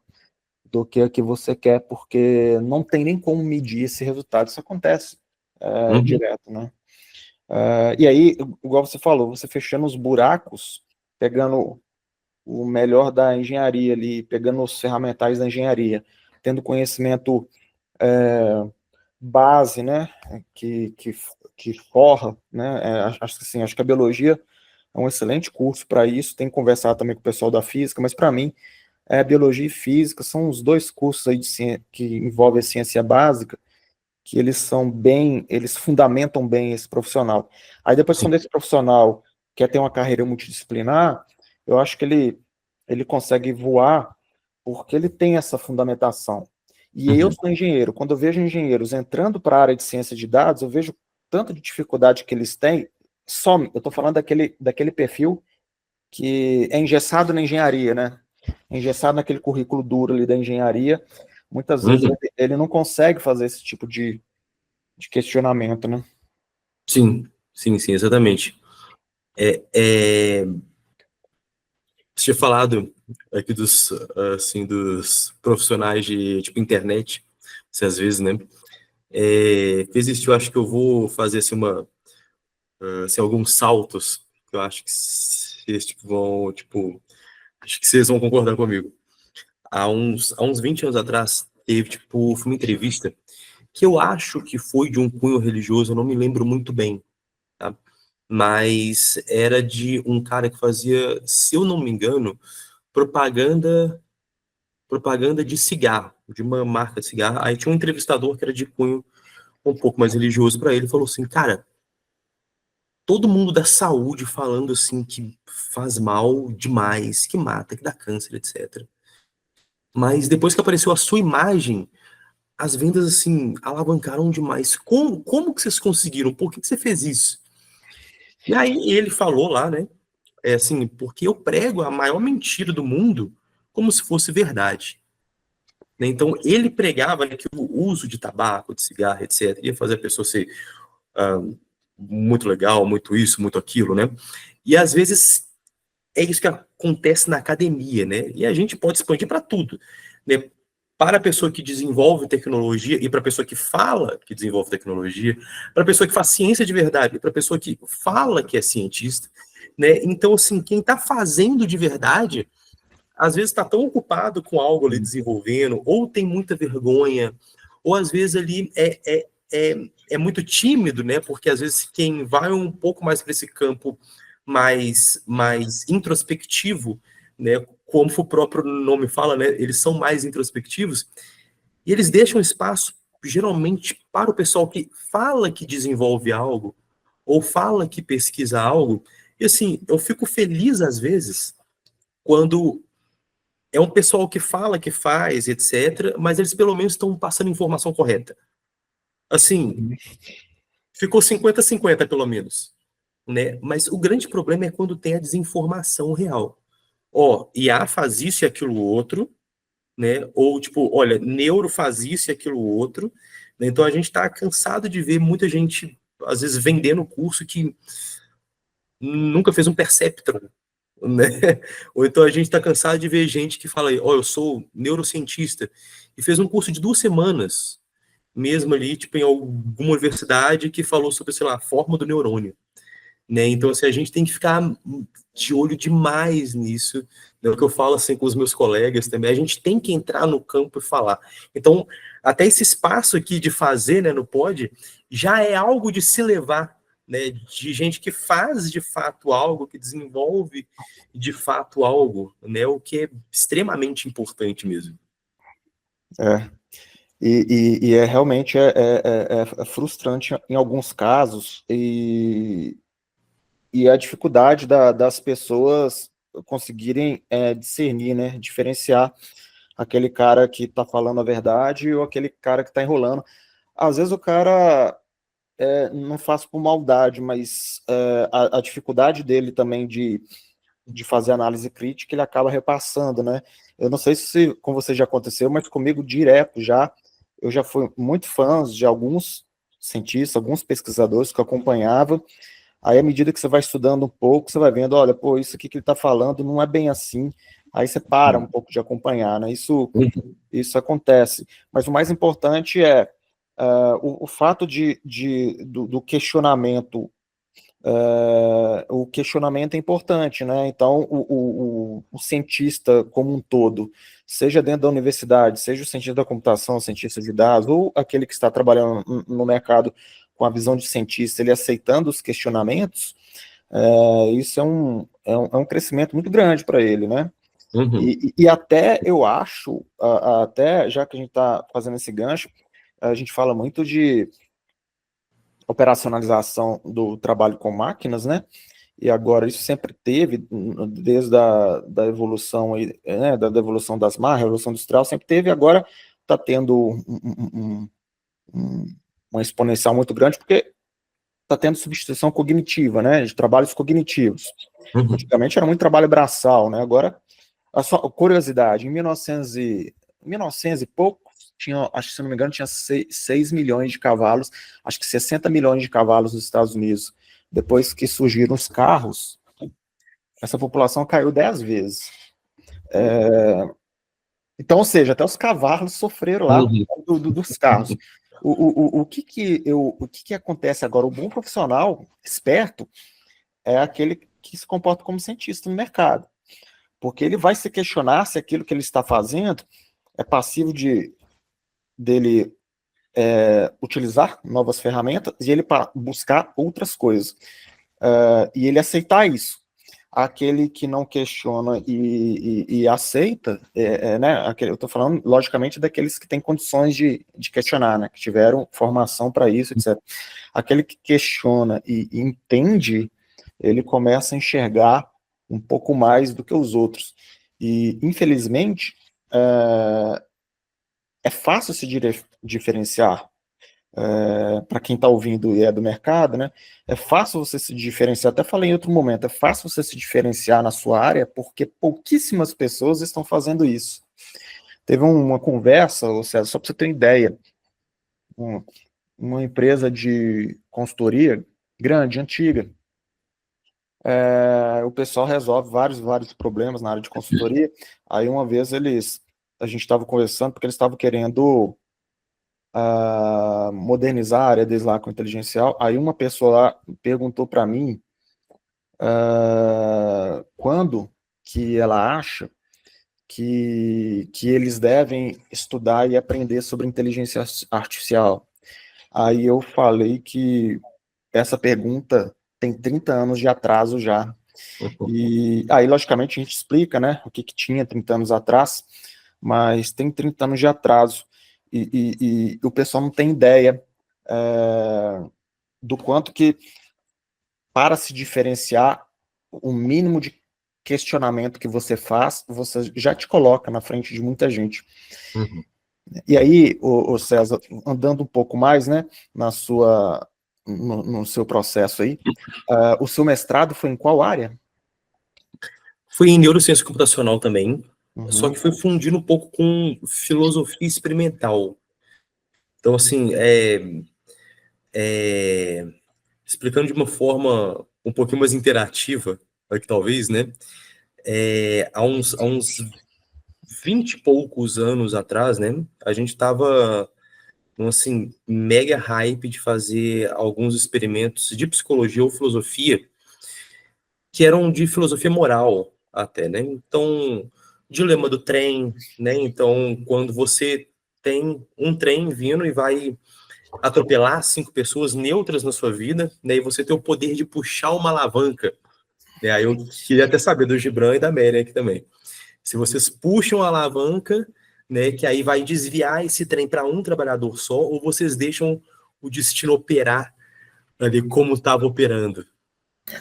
do que a que você quer, porque não tem nem como medir esse resultado. Isso acontece Uhum. direto, né? E aí, igual você falou, você fechando os buracos, pegando o melhor da engenharia ali, pegando os ferramentais da engenharia, tendo conhecimento base, né, que forra, né, acho que sim, acho que a biologia é um excelente curso para isso, tem que conversar também com o pessoal da física, mas para mim, biologia e física são os dois cursos aí que envolvem a ciência básica, que eles fundamentam bem esse profissional. Aí depois, Sim. quando esse profissional quer ter uma carreira multidisciplinar, eu acho que ele consegue voar porque ele tem essa fundamentação. E eu Uhum. sou engenheiro, quando eu vejo engenheiros entrando para a área de ciência de dados, eu vejo tanto de dificuldade que eles têm, eu estou falando daquele perfil que é engessado na engenharia, né? Engessado naquele currículo duro ali da engenharia, muitas vezes Uhum. ele não consegue fazer esse tipo de questionamento, né? Sim, sim, sim, exatamente. Você tinha falado aqui dos profissionais de, tipo, internet, se às vezes, né? Fez isso, eu acho que eu vou fazer, assim, assim, alguns saltos, que eu acho que vocês, tipo, acho que vocês vão concordar comigo. Há uns 20 anos atrás, foi uma entrevista que eu acho que foi de um cunho religioso, eu não me lembro muito bem, tá? Mas era de um cara que fazia, se eu não me engano, propaganda de cigarro, de uma marca de cigarro. Aí tinha um entrevistador que era de cunho um pouco mais religioso para ele, falou assim, cara, todo mundo da saúde falando assim que faz mal demais, que mata, que dá câncer, etc. Mas depois que apareceu a sua imagem, as vendas assim alavancaram demais. Como que vocês conseguiram? Por que você fez isso? E aí ele falou lá, né? Assim, porque eu prego a maior mentira do mundo como se fosse verdade. Né? Então, ele pregava que o uso de tabaco, de cigarro, etc., ia fazer a pessoa ser ah, muito legal, muito isso, muito aquilo, né? E às vezes é isso que acontece na academia, né? E a gente pode expandir para tudo, né? Para a pessoa que desenvolve tecnologia e para a pessoa que fala que desenvolve tecnologia, para a pessoa que faz ciência de verdade, para a pessoa que fala que é cientista, né? Então, assim, quem está fazendo de verdade, às vezes está tão ocupado com algo ali desenvolvendo, ou tem muita vergonha, ou às vezes ali é muito tímido, né? Porque às vezes quem vai um pouco mais para esse campo mais introspectivo, né? Como o próprio nome fala, né? Eles são mais introspectivos e eles deixam espaço geralmente para o pessoal que fala que desenvolve algo ou fala que pesquisa algo. E assim, eu fico feliz às vezes quando é um pessoal que fala que faz, etc., mas eles pelo menos estão passando informação correta. Assim, ficou 50-50 pelo menos, né? Mas o grande problema é quando tem a desinformação real. Ó, IA faz isso e aquilo outro, né? Ou tipo, olha, neuro faz isso e aquilo outro, né? Então a gente está cansado de ver muita gente, às vezes, vendendo curso que nunca fez um perceptron, né? Ou então a gente está cansado de ver gente que fala, ó, eu sou neurocientista, e fez um curso de 2 semanas, mesmo ali, tipo, em alguma universidade que falou sobre, sei lá, a forma do neurônio, né? Então, assim, a gente tem que ficar de olho demais nisso, né? O que eu falo, assim, com os meus colegas também, a gente tem que entrar no campo e falar. Então, até esse espaço aqui de fazer, né, no Pod, já é algo de se levar, né, de gente que faz de fato algo, que desenvolve de fato algo, né, o que é extremamente importante mesmo. É. E é realmente é frustrante em alguns casos, e a dificuldade das pessoas conseguirem discernir, né, diferenciar aquele cara que está falando a verdade ou aquele cara que está enrolando. Às vezes o cara não faz por maldade, mas a dificuldade dele também de fazer análise crítica, ele acaba repassando, né? Eu não sei se com você já aconteceu, mas comigo direto já, eu já fui muito fã de alguns cientistas, alguns pesquisadores que eu acompanhava. Aí, à medida que você vai estudando um pouco, você vai vendo, olha, pô, isso aqui que ele está falando não é bem assim. Aí você para um pouco de acompanhar, né? Isso acontece. Mas o mais importante é o fato do questionamento. O questionamento é importante, né? Então, o cientista como um todo, seja dentro da universidade, seja o cientista da computação, o cientista de dados, ou aquele que está trabalhando no mercado com a visão de cientista, ele aceitando os questionamentos, isso é um crescimento muito grande para ele, né? Uhum. E até eu acho, até já que a gente está fazendo esse gancho, a gente fala muito de operacionalização do trabalho com máquinas, né? E agora isso sempre teve, desde da evolução, né, da evolução das máquinas, revolução industrial, sempre teve, agora está tendo uma exponencial muito grande, porque está tendo substituição cognitiva, né, de trabalhos cognitivos. Uhum. Antigamente era muito trabalho braçal, né? Agora, a sua curiosidade, em 1900 e pouco, tinha, acho que se não me engano, tinha 6 milhões de cavalos, acho que 60 milhões de cavalos nos Estados Unidos. Depois que surgiram os carros, essa população caiu 10 vezes. Então, ou seja, até os cavalos sofreram lá dos carros. O que acontece agora? O bom profissional, esperto, é aquele que se comporta como cientista no mercado. Porque ele vai se questionar se aquilo que ele está fazendo é passível dele utilizar novas ferramentas e ele buscar outras coisas. E ele aceitar isso. Aquele que não questiona e aceita, né, eu estou falando, logicamente, daqueles que têm condições de questionar, né, que tiveram formação para isso, etc. Aquele que questiona e entende, ele começa a enxergar um pouco mais do que os outros. E, infelizmente, é fácil se diferenciar. Para quem está ouvindo e é do mercado, né? É fácil você se diferenciar, até falei em outro momento, é fácil você se diferenciar na sua área, porque pouquíssimas pessoas estão fazendo isso. Teve uma conversa, ou seja, só para você ter uma ideia, uma empresa de consultoria grande, antiga, o pessoal resolve vários problemas na área de consultoria. Aí uma vez a gente estava conversando porque eles estavam querendo modernizar a área deles lá com inteligencial. Aí uma pessoa lá perguntou para mim quando que ela acha que eles devem estudar e aprender sobre inteligência artificial. Aí eu falei que essa pergunta tem 30 anos de atraso já. E aí, logicamente, a gente explica, né, o que tinha 30 anos atrás, mas tem 30 anos de atraso. E o pessoal não tem ideia do quanto que, para se diferenciar, o mínimo de questionamento que você faz, você já te coloca na frente de muita gente. Uhum. E aí, o César, andando um pouco mais, né, no seu processo aí, o seu mestrado foi em qual área? Fui em neurociência computacional também, só Uhum. que foi fundindo um pouco com filosofia experimental. Então, assim, explicando de uma forma um pouquinho mais interativa, que talvez, né? Há uns 20 e poucos anos atrás, né? A gente estava num, assim, mega hype de fazer alguns experimentos de psicologia ou filosofia que eram de filosofia moral até, né? Então, dilema do trem, né? Então, quando você tem um trem vindo e vai atropelar 5 pessoas neutras na sua vida, né? E você tem o poder de puxar uma alavanca, né? Aí eu queria até saber do Gibran e da Mary aqui também. Se vocês puxam a alavanca, né? Que aí vai desviar esse trem para um trabalhador só, ou vocês deixam o destino operar ali como estava operando.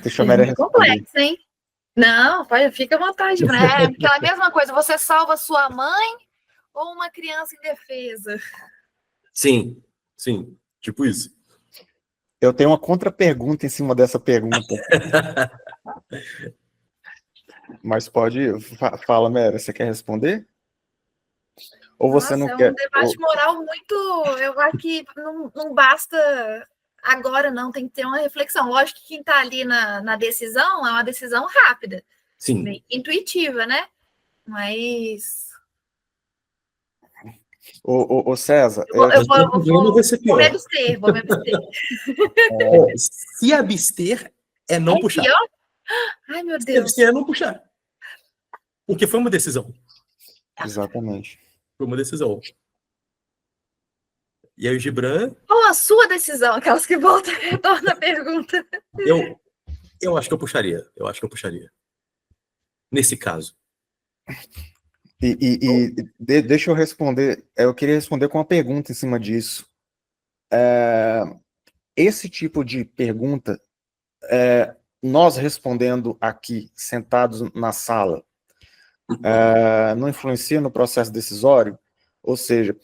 Deixa a Mary Pergunta responder. complexa, hein? Não, pode, fica à vontade. É aquela mesma coisa, você salva sua mãe ou uma criança indefesa? Sim, sim, tipo isso. Eu tenho uma contra-pergunta em cima dessa pergunta. Mas fala, Mary, você quer responder? Ou você não Nossa, é um quer? debate moral muito. Eu acho que não basta agora, não, tem que ter uma reflexão. Lógico que quem está ali na decisão é uma decisão rápida, Sim. intuitiva, né? Mas. Ô, César, Eu Mas o problema vai ser vou me pior. abster, vou me abster. Se abster é não É puxar. pior? Ai, meu Se abster Deus. é não puxar. Porque foi uma decisão. exatamente. Foi uma decisão. E aí o Gibran, Qual a sua decisão? Aquelas que voltam e retornam a pergunta. eu acho que eu puxaria. Eu acho que eu puxaria. Nesse caso. Deixa eu responder. Eu queria responder com uma pergunta em cima disso. Esse tipo de pergunta, nós respondendo aqui, sentados na sala, não influencia no processo decisório? Ou seja,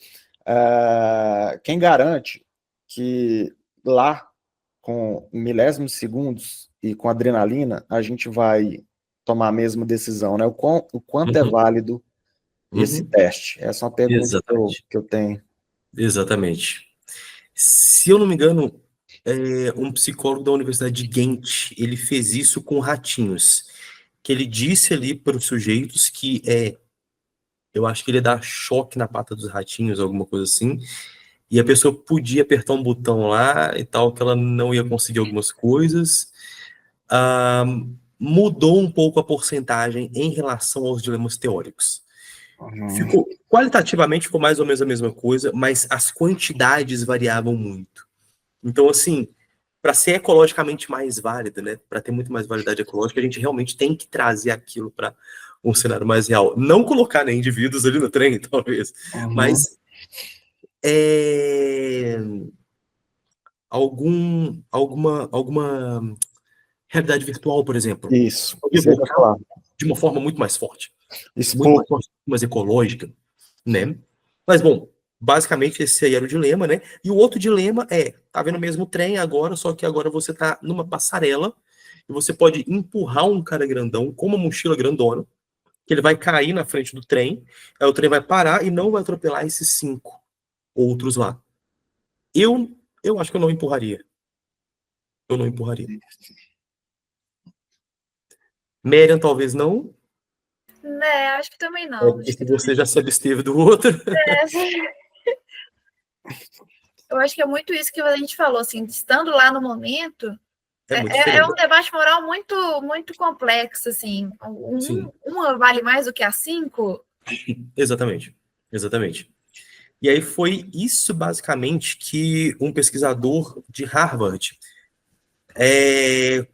quem garante que lá, com milésimos de segundos e com adrenalina, a gente vai tomar a mesma decisão, né? O quanto é Uhum, válido esse uhum. teste? Essa é uma pergunta Exatamente. que eu tenho. Exatamente. Se eu não me engano, um psicólogo da Universidade de Ghent, ele fez isso com ratinhos. Que ele disse ali para os sujeitos que eu acho que ele ia dar choque na pata dos ratinhos, alguma coisa assim. E a pessoa podia apertar um botão lá e tal, que ela não ia conseguir algumas coisas. Ah, mudou um pouco a porcentagem em relação aos dilemas teóricos. Qualitativamente ficou mais ou menos a mesma coisa, mas as quantidades variavam muito. Então, assim, para ser ecologicamente mais válida, né, para ter muito mais validade ecológica, a gente realmente tem que trazer aquilo para um cenário mais real. Não colocar nem indivíduos ali no trem, talvez, Uhum. mas alguma realidade virtual, por exemplo, Isso eu ia evocar falar. de uma forma muito mais forte, muito Expor. mais forte, mais ecológica, né? Mas, bom, basicamente esse aí era o dilema, né? E o outro dilema tá vendo o mesmo trem agora, só que agora você tá numa passarela e você pode empurrar um cara grandão com uma mochila grandona, que ele vai cair na frente do trem, aí o trem vai parar e não vai atropelar esses 5 outros lá. Eu acho que eu não empurraria. Eu não empurraria. Merian talvez não, Né, acho que também não. Acho porque que você já se absteve do outro. eu acho que é muito isso que a gente falou, assim, estando lá no momento, É muito é um diferente. debate moral muito, muito complexo, assim. Sim, Uma vale mais do que a 5? exatamente. Exatamente. E aí foi isso, basicamente, que um pesquisador de Harvard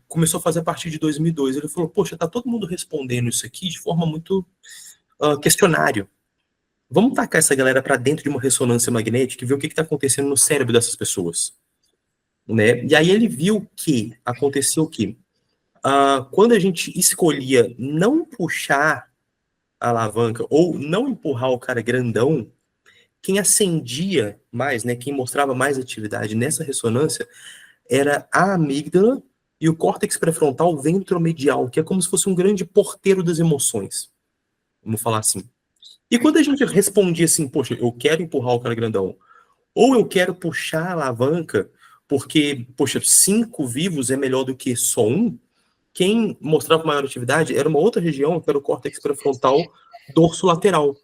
começou a fazer a partir de 2002. Ele falou, poxa, tá todo mundo respondendo isso aqui de forma muito questionário. Vamos tacar essa galera para dentro de uma ressonância magnética e ver o que está acontecendo no cérebro dessas pessoas. Né? E aí ele viu que aconteceu o quê? Quando a gente escolhia não puxar a alavanca ou não empurrar o cara grandão, quem acendia mais, né, quem mostrava mais atividade nessa ressonância era a amígdala e o córtex pré-frontal ventromedial, que é como se fosse um grande porteiro das emoções. Vamos falar assim. E quando a gente respondia assim, poxa, eu quero empurrar o cara grandão, ou eu quero puxar a alavanca, porque, poxa, 5 vivos é melhor do que só um, quem mostrava maior atividade era uma outra região, que era o córtex pré-frontal dorsolateral,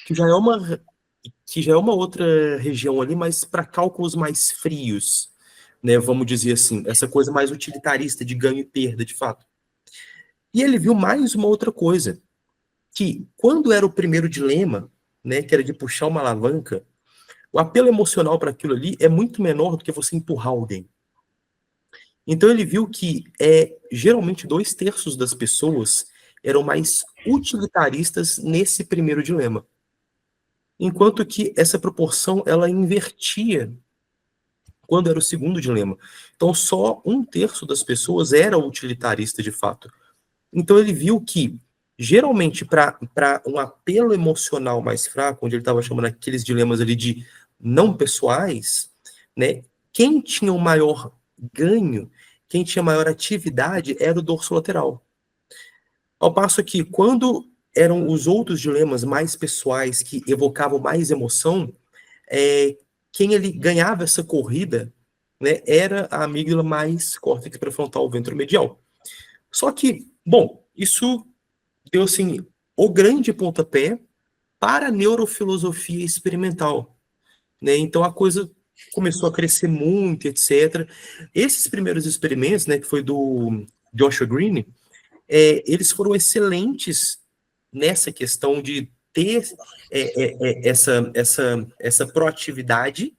que já é uma outra região ali, mas para cálculos mais frios, né, vamos dizer assim, essa coisa mais utilitarista de ganho e perda, de fato. E ele viu mais uma outra coisa, que quando era o primeiro dilema, né, que era de puxar uma alavanca, o apelo emocional para aquilo ali é muito menor do que você empurrar alguém. Então ele viu que geralmente 2/3 das pessoas eram mais utilitaristas nesse primeiro dilema. Enquanto que essa proporção ela invertia quando era o segundo dilema. Então só 1/3 das pessoas era utilitarista de fato. Então ele viu que geralmente para um apelo emocional mais fraco, onde ele estava chamando aqueles dilemas ali de não pessoais, né? Quem tinha o maior ganho, quem tinha maior atividade era o dorsolateral. Ao passo que quando eram os outros dilemas mais pessoais que evocavam mais emoção, quem ele ganhava essa corrida, né, era a amígdala mais córtex pré-frontal ventromedial. Só que, bom, isso deu assim o grande pontapé para a neurofilosofia experimental, né? Então a coisa começou a crescer muito, etc. Esses primeiros experimentos, né, que foi do Joshua Green, eles foram excelentes nessa questão de ter essa proatividade,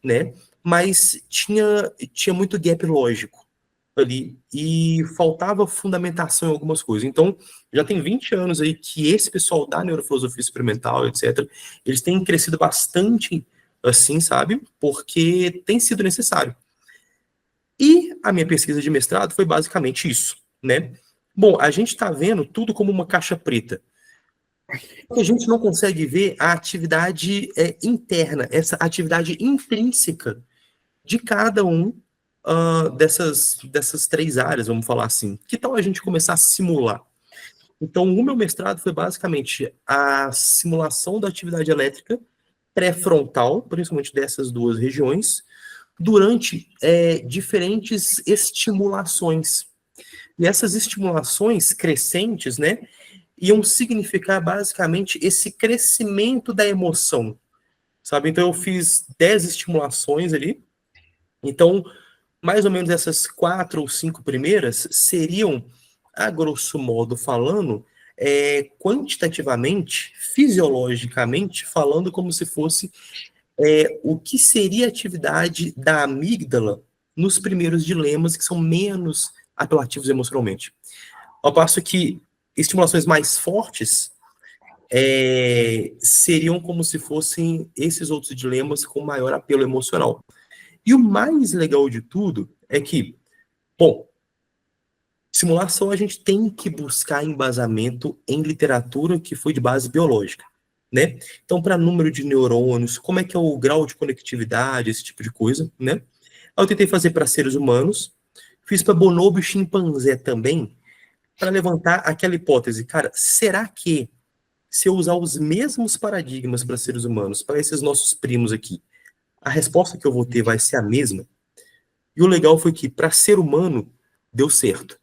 né? Mas tinha muito gap lógico ali e faltava fundamentação em algumas coisas. Então, já tem 20 anos aí que esse pessoal da neurofilosofia experimental, etc., eles têm crescido bastante assim, sabe? Porque tem sido necessário. E a minha pesquisa de mestrado foi basicamente isso, né? Bom, a gente está vendo tudo como uma caixa preta. A gente não consegue ver a atividade interna, essa atividade intrínseca de cada um dessas 3 áreas, vamos falar assim. Que tal a gente começar a simular? Então, o meu mestrado foi basicamente a simulação da atividade elétrica pré-frontal, principalmente dessas 2 regiões, durante diferentes estimulações. E essas estimulações crescentes, né, iam significar basicamente esse crescimento da emoção, sabe? Então, eu fiz 10 estimulações ali. Então, mais ou menos essas 4 ou 5 primeiras seriam, a grosso modo falando, quantitativamente, fisiologicamente falando, como se fosse o que seria a atividade da amígdala nos primeiros dilemas que são menos apelativos emocionalmente. Ao passo que estimulações mais fortes seriam como se fossem esses outros dilemas com maior apelo emocional. E o mais legal de tudo é que, bom, simulação a gente tem que buscar embasamento em literatura que foi de base biológica, né? Então, para número de neurônios, como é que é o grau de conectividade, esse tipo de coisa, né? Aí eu tentei fazer para seres humanos, fiz para bonobo e chimpanzé também, para levantar aquela hipótese, cara, será que se eu usar os mesmos paradigmas para seres humanos, para esses nossos primos aqui, a resposta que eu vou ter vai ser a mesma? E o legal foi que, para ser humano, deu certo.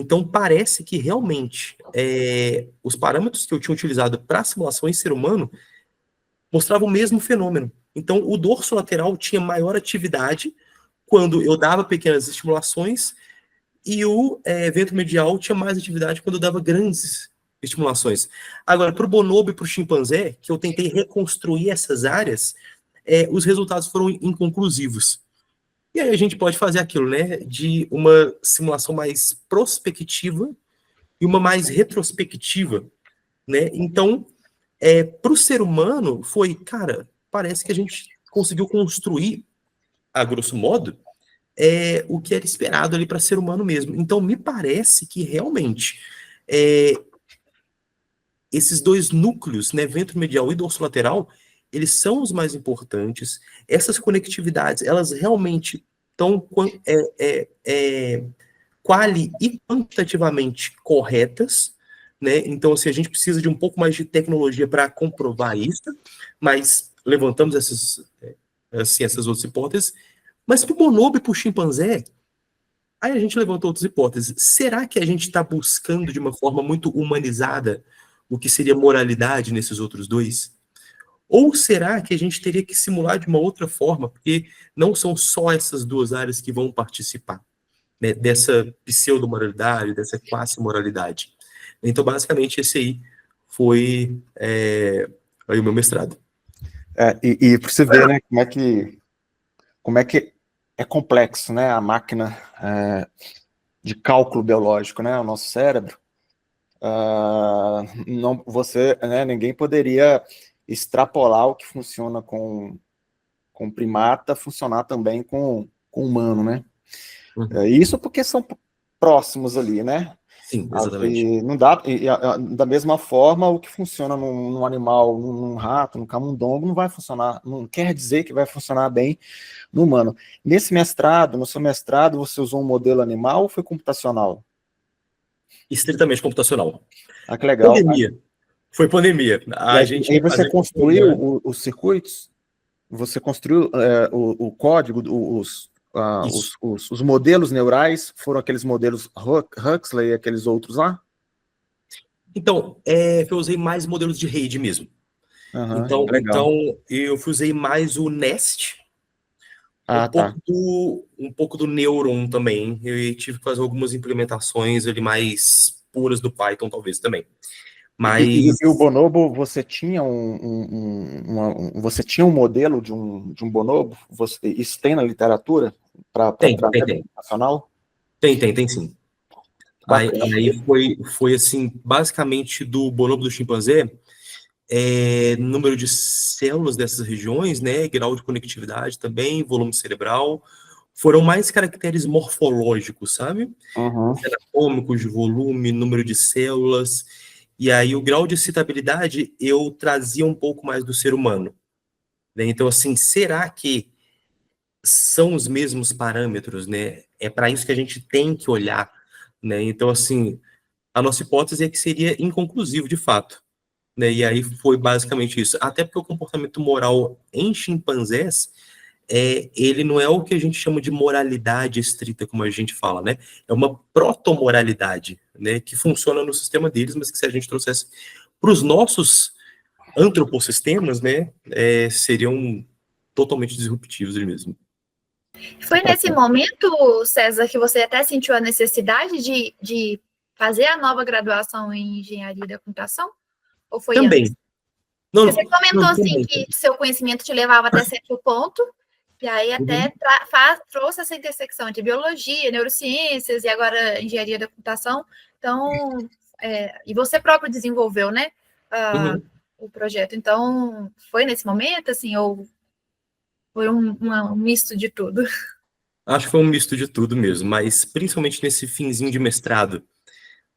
Então, parece que realmente os parâmetros que eu tinha utilizado para simulação em ser humano mostravam o mesmo fenômeno. Então, o dorso lateral tinha maior atividade quando eu dava pequenas estimulações e o ventro medial tinha mais atividade quando eu dava grandes estimulações. Agora, para o bonobo e para o chimpanzé, que eu tentei reconstruir essas áreas, os resultados foram inconclusivos. E aí a gente pode fazer aquilo, né, de uma simulação mais prospectiva e uma mais retrospectiva, né? Então, para o ser humano, foi, cara, parece que a gente conseguiu construir, a grosso modo, o que era esperado ali para ser humano mesmo. Então, me parece que realmente esses dois núcleos, né, ventromedial e dorsolateral, eles são os mais importantes. Essas conectividades, elas realmente estão quali e quantitativamente corretas, né? Então, assim, a gente precisa de um pouco mais de tecnologia para comprovar isso, mas levantamos essas outras hipóteses. Mas para o bonobo e para o chimpanzé, aí a gente levantou outras hipóteses. Será que a gente está buscando de uma forma muito humanizada o que seria moralidade nesses outros dois? Ou será que a gente teria que simular de uma outra forma, porque não são só essas duas áreas que vão participar, né, dessa pseudo-moralidade, dessa quase-moralidade? Então, basicamente, esse aí foi aí o meu mestrado. E para você ver, né, como é que é complexo, né, a máquina de cálculo biológico, né, o nosso cérebro. Não, né, ninguém poderia extrapolar o que funciona com primata, funcionar também com humano, né? Isso porque são próximos ali, né? Sim, exatamente. E não dá, da mesma forma, o que funciona num animal, num rato, num camundongo, não vai funcionar, não quer dizer que vai funcionar bem no humano. No seu mestrado, você usou um modelo animal ou foi computacional? Estritamente computacional. Que legal. Pandemia. Foi pandemia. A gente Aí ia você fazer construiu os circuitos? Você construiu o código, os modelos neurais, foram aqueles modelos Huxley e aqueles outros lá? Então, eu usei mais modelos de rede mesmo. Legal. Então, eu usei mais o Nest, Tá. um pouco do Neuron também. Eu tive que fazer algumas implementações ali mais puras do Python, talvez, também. Mas... E o bonobo, você tinha você tinha um modelo de um bonobo? Isso tem na literatura para tratamento computacional? Tem sim. Aí foi assim, basicamente do bonobo do chimpanzé, número de células dessas regiões, né, grau de conectividade também, volume cerebral, foram mais caracteres morfológicos, sabe? Anatômicos, de volume, número de células, e aí o grau de excitabilidade eu trazia um pouco mais do ser humano, né? Então, assim, será que são os mesmos parâmetros, né? É para isso que a gente tem que olhar, né? Então, assim, a nossa hipótese é que seria inconclusivo, de fato, né? E aí foi basicamente isso. Até porque o comportamento moral em chimpanzés, ele não é o que a gente chama de moralidade estrita, como a gente fala, né? É uma protomoralidade, né? Que funciona no sistema deles, mas que se a gente trouxesse para os nossos antroposistemas, né? Seriam totalmente disruptivos ali mesmo. Foi nesse momento, César, que você até sentiu a necessidade de fazer a nova graduação em engenharia da computação? Ou foi Também. antes? Não, você comentou não, assim que seu conhecimento te levava até certo ponto, e aí até trouxe essa intersecção de biologia, neurociências e agora engenharia da computação. Então, e você próprio desenvolveu, né, o projeto. Então, foi nesse momento, assim, ou foi um misto de tudo? Acho que foi um misto de tudo mesmo, mas principalmente nesse finzinho de mestrado,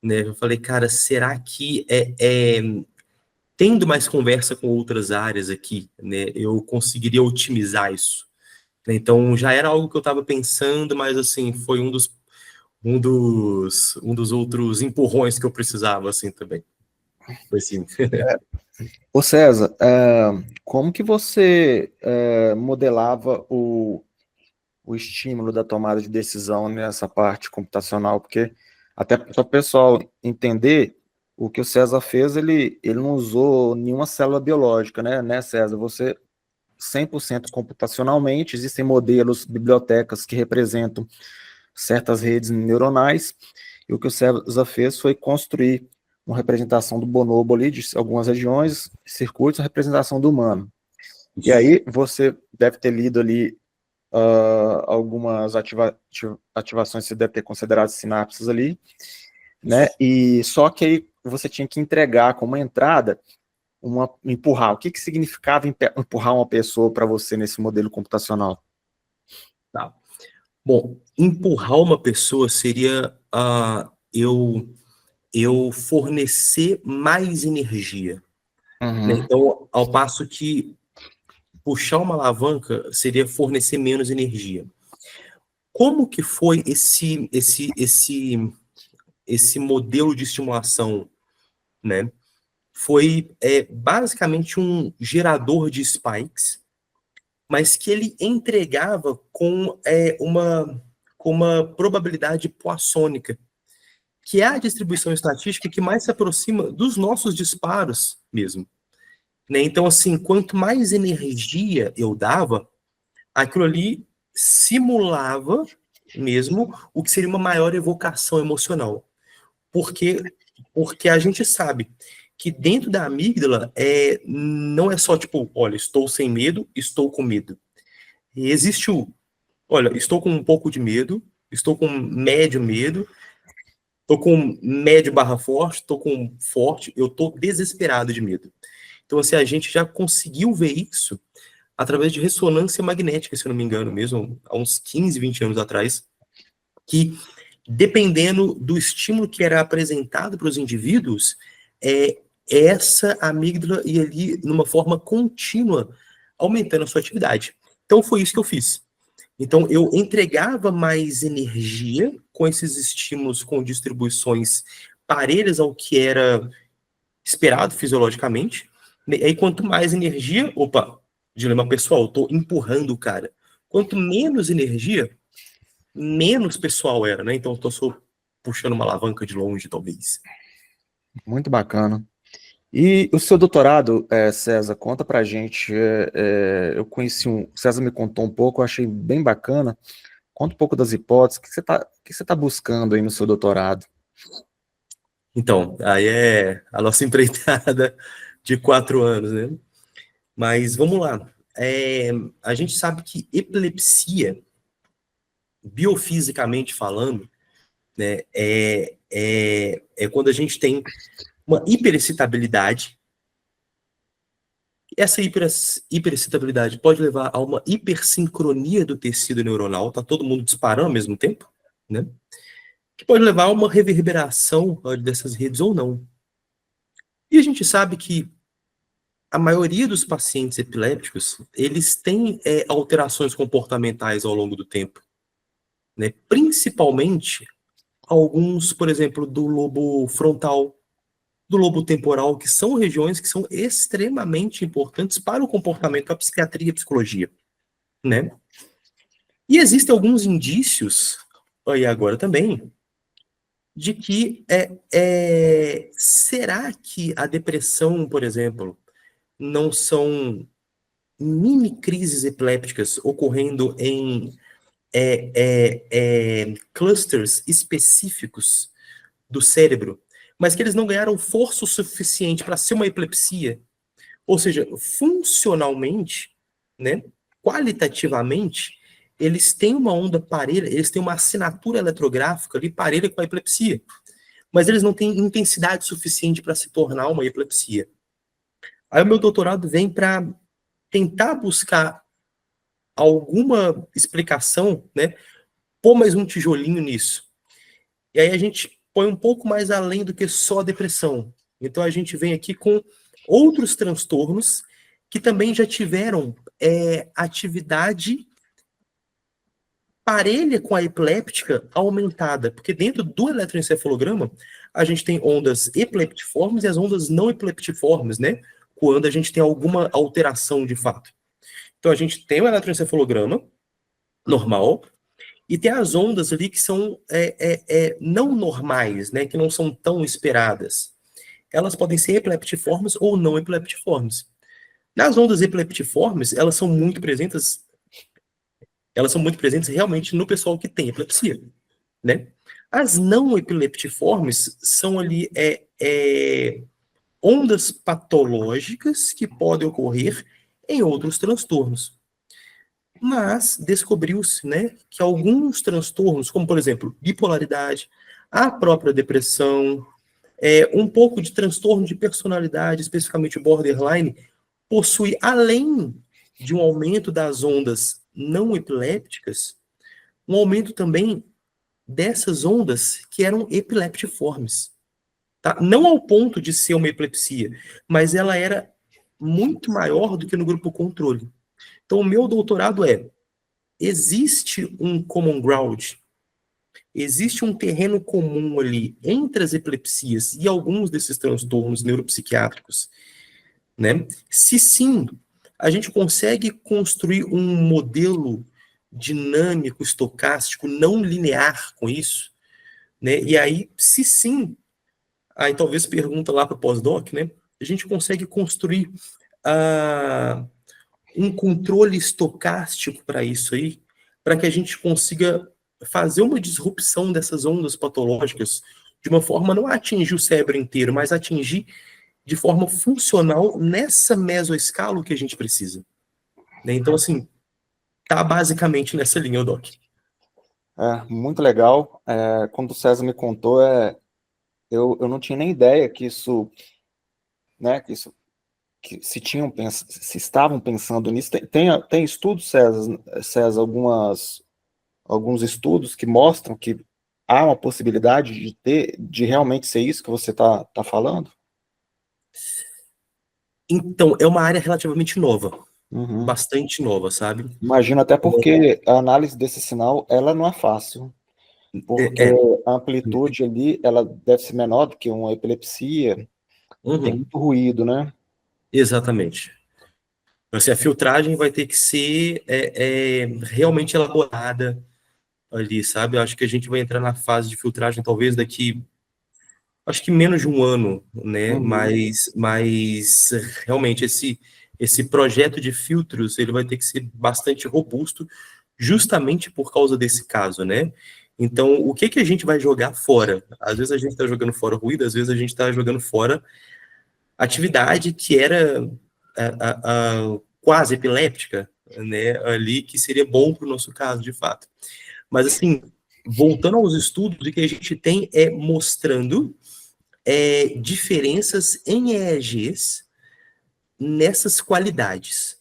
né? Eu falei, cara, será que tendo mais conversa com outras áreas aqui, né? Eu conseguiria otimizar isso? Então já era algo que eu estava pensando, mas assim foi um dos outros empurrões que eu precisava, assim também. Foi assim. Ô César, como que você modelava o estímulo da tomada de decisão nessa parte computacional? Porque Até para o pessoal entender, o que o César fez, ele não usou nenhuma célula biológica, né, César? Você 100% computacionalmente, existem modelos, bibliotecas que representam certas redes neuronais, e o que o César fez foi construir uma representação do bonobo ali, de algumas regiões, circuitos, a representação do humano. E aí você deve ter lido ali algumas ativações, você deve ter considerado sinapses ali, né? E só que aí você tinha que entregar como entrada empurrar. O que significava empurrar uma pessoa para você nesse modelo computacional? Tá. Bom, empurrar uma pessoa seria eu fornecer mais energia. Né? Então, ao passo que puxar uma alavanca seria fornecer menos energia. Como que foi esse modelo de estimulação, né? Foi basicamente um gerador de spikes, mas que ele entregava com uma probabilidade poissônica, que é a distribuição estatística que mais se aproxima dos nossos disparos mesmo. Né? Então, assim, quanto mais energia eu dava, aquilo ali simulava mesmo o que seria uma maior evocação emocional. Porque a gente sabe que dentro da amígdala não é só tipo, olha, estou sem medo, estou com medo. E existe olha, estou com um pouco de medo, estou com médio medo, estou com médio barra forte, estou com forte, eu estou desesperado de medo. Então, assim, a gente já conseguiu ver isso através de ressonância magnética, se eu não me engano, mesmo há uns 15, 20 anos atrás, que dependendo do estímulo que era apresentado para os indivíduos, essa amígdala ia ali, numa forma contínua, aumentando a sua atividade. Então, foi isso que eu fiz. Então, eu entregava mais energia com esses estímulos, com distribuições parelhas ao que era esperado fisiologicamente. E aí, quanto mais energia, dilema pessoal, eu estou empurrando o cara. Quanto menos energia, menos pessoal era, né? Então, eu estou puxando uma alavanca de longe, talvez. Muito bacana. E o seu doutorado, César, conta pra gente. Eu conheci César me contou um pouco, eu achei bem bacana. Conta um pouco das hipóteses, o que você tá buscando aí no seu doutorado? Então, aí é a nossa empreitada de 4 anos, né? Mas vamos lá. A gente sabe que epilepsia, biofisicamente falando, né, é quando a gente tem uma hiperexcitabilidade. Essa hiperexcitabilidade pode levar a uma hipersincronia do tecido neuronal, tá todo mundo disparando ao mesmo tempo, né? Que pode levar a uma reverberação dessas redes ou não. E a gente sabe que a maioria dos pacientes epilépticos, eles têm alterações comportamentais ao longo do tempo, né? Principalmente alguns, por exemplo, do lobo frontal, do lobo temporal, que são regiões que são extremamente importantes para o comportamento, para a psiquiatria e a psicologia, né? E existem alguns indícios, aí agora também, de que será que a depressão, por exemplo, não são mini crises epilépticas ocorrendo em clusters específicos do cérebro, mas que eles não ganharam força o suficiente para ser uma epilepsia? Ou seja, funcionalmente, né, qualitativamente, eles têm uma onda parelha, eles têm uma assinatura eletrográfica ali parelha com a epilepsia, mas eles não têm intensidade suficiente para se tornar uma epilepsia. Aí o meu doutorado vem para tentar buscar alguma explicação, né, pôr mais um tijolinho nisso. E aí a gente põe um pouco mais além do que só a depressão. Então a gente vem aqui com outros transtornos que também já tiveram atividade parelha com a epiléptica aumentada, porque dentro do eletroencefalograma a gente tem ondas epileptiformes e as ondas não epileptiformes, né? Quando a gente tem alguma alteração de fato. Então a gente tem o eletroencefalograma normal E tem as ondas ali que são não normais, né, que não são tão esperadas. Elas podem ser epileptiformes ou não epileptiformes. Nas ondas epileptiformes, elas são muito presentes realmente no pessoal que tem epilepsia, né? As não epileptiformes são ali ondas patológicas que podem ocorrer em outros transtornos. Mas descobriu-se, né, que alguns transtornos, como por exemplo, bipolaridade, a própria depressão, um pouco de transtorno de personalidade, especificamente borderline, possui, além de um aumento das ondas não epilépticas, um aumento também dessas ondas que eram epileptiformes. Tá? Não ao ponto de ser uma epilepsia, mas ela era muito maior do que no grupo controle. Então, o meu doutorado existe um common ground, existe um terreno comum ali entre as epilepsias e alguns desses transtornos neuropsiquiátricos, né? Se sim, a gente consegue construir um modelo dinâmico, estocástico, não linear com isso, né? E aí, se sim, aí talvez pergunta lá para o pós-doc, né? A gente consegue construir um controle estocástico para isso aí, para que a gente consiga fazer uma disrupção dessas ondas patológicas de uma forma não a atingir o cérebro inteiro, mas atingir de forma funcional nessa mesoescala que a gente precisa. Né? Então, assim, tá basicamente nessa linha, Doc. Muito legal. Quando o César me contou, eu não tinha nem ideia que isso, né, que se estavam pensando nisso. Tem estudos, César, alguns estudos que mostram que há uma possibilidade de realmente ser isso que você tá falando? Então, é uma área relativamente nova. Uhum. Bastante nova, sabe? Imagino, até porque a análise desse sinal, ela não é fácil. Porque a amplitude ali, ela deve ser menor do que uma epilepsia. Tem muito ruído, né? Exatamente. Assim, a filtragem vai ter que ser realmente elaborada ali, sabe? Eu acho que a gente vai entrar na fase de filtragem talvez daqui, acho que menos de um ano, né? Uhum. Mas realmente esse projeto de filtros, ele vai ter que ser bastante robusto, justamente por causa desse caso, né? Então, o que a gente vai jogar fora? Às vezes a gente está jogando fora ruído, às vezes a gente está jogando fora atividade que era quase epiléptica, né, ali, que seria bom para o nosso caso, de fato. Mas, assim, voltando aos estudos, o que a gente tem mostrando diferenças em EEGs nessas qualidades,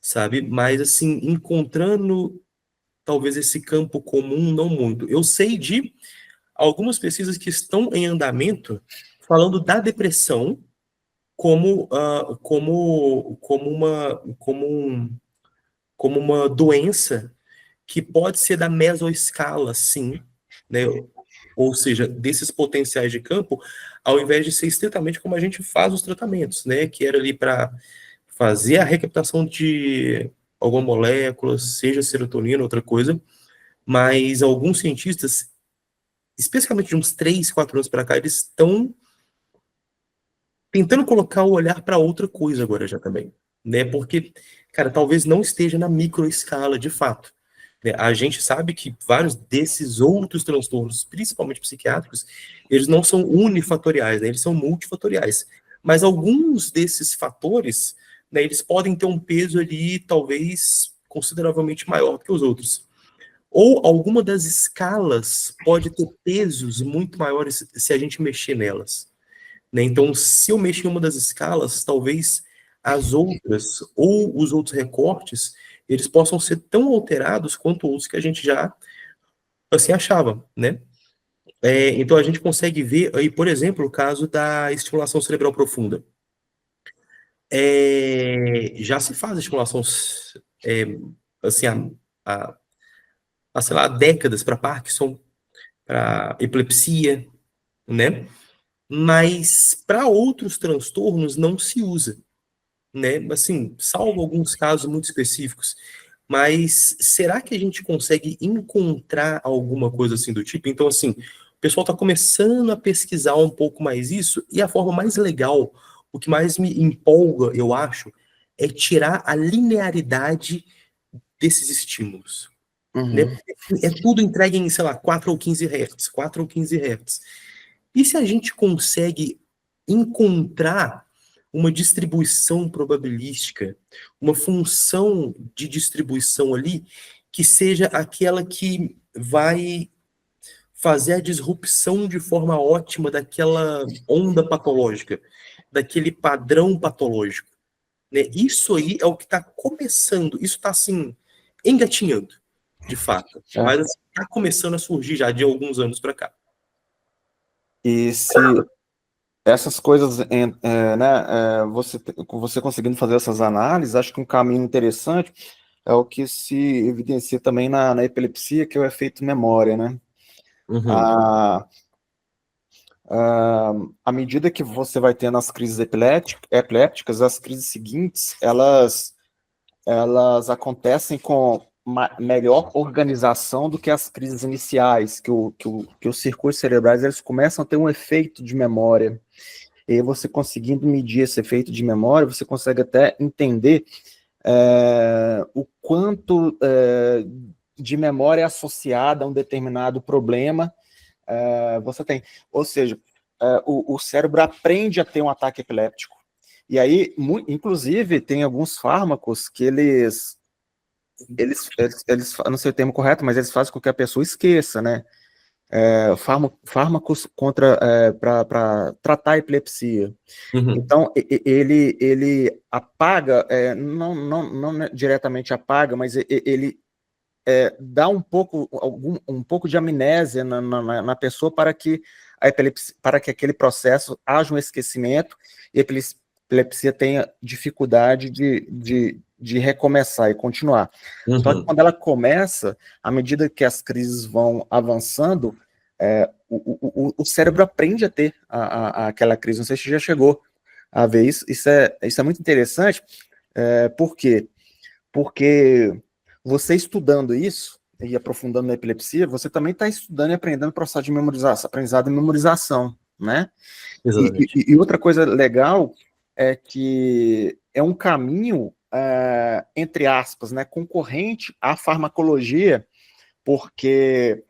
sabe? Mas, assim, encontrando talvez esse campo comum, não muito. Eu sei de algumas pesquisas que estão em andamento falando da depressão como uma doença que pode ser da mesoescala, sim, né? Ou seja, desses potenciais de campo, ao invés de ser estritamente como a gente faz os tratamentos, né? Que era ali para fazer a recaptação de alguma molécula, seja serotonina, outra coisa, mas alguns cientistas, especialmente de uns 3, 4 anos para cá, eles estão tentando colocar o olhar para outra coisa agora já também, né? Porque, cara, talvez não esteja na microescala de fato. Né? A gente sabe que vários desses outros transtornos, principalmente psiquiátricos, eles não são unifatoriais, né? Eles são multifatoriais. Mas alguns desses fatores, né, eles podem ter um peso ali, talvez, consideravelmente maior do que os outros. Ou alguma das escalas pode ter pesos muito maiores se a gente mexer nelas. Né? Então, se eu mexer em uma das escalas, talvez as outras ou os outros recortes, eles possam ser tão alterados quanto outros que a gente já assim achava, né? Então a gente consegue ver aí, por exemplo, o caso da estimulação cerebral profunda. Já se faz estimulação assim sei lá, décadas para Parkinson, para epilepsia, né? Mas para outros transtornos não se usa, né? Assim, salvo alguns casos muito específicos. mas será que a gente consegue encontrar alguma coisa assim do tipo? Então, assim, o pessoal está começando a pesquisar um pouco mais isso, e a forma mais legal, o que mais me empolga, eu acho, é tirar a linearidade desses estímulos, né? Uhum. É tudo entregue em, sei lá, 4 ou 15 Hz, 4 ou 15 Hz. E se a gente consegue encontrar uma distribuição probabilística, uma função de distribuição ali, que seja aquela que vai fazer a disrupção de forma ótima daquela onda patológica, daquele padrão patológico, né? Isso aí é o que está começando, isso está assim, engatinhando, de fato, É. mas está começando a surgir já de alguns anos para cá. E se essas coisas, né, você conseguindo fazer essas análises, acho que um caminho interessante é o que se evidencia também na epilepsia, que é o efeito memória, né? Uhum, A, à medida que você vai tendo as crises epilépticas, as crises seguintes, elas acontecem com melhor organização do que as crises iniciais, que os circuitos cerebrais eles começam a ter um efeito de memória. E aí você conseguindo medir esse efeito de memória, você consegue até entender o quanto de memória associada a um determinado problema você tem. Ou seja, o cérebro aprende a ter um ataque epiléptico. E aí, inclusive, tem alguns fármacos que eles não sei o termo correto, mas eles fazem com que a pessoa esqueça, né? Fármacos para tratar a epilepsia. uhum, Então, ele apaga, não diretamente apaga, mas ele dá um pouco de amnésia na pessoa para que para que aquele processo haja um esquecimento e a epilepsia tenha dificuldade de recomeçar e continuar. Só que uhum, quando ela começa, à medida que as crises vão avançando, o cérebro aprende a ter aquela crise. Não sei se já chegou a ver isso. Isso é muito interessante. Por quê? Porque você estudando isso e aprofundando na epilepsia, você também está estudando e aprendendo o processo de memorização, aprendizado e memorização, né? exatamente. E outra coisa legal é que é um caminho, entre aspas, né, concorrente à farmacologia, porque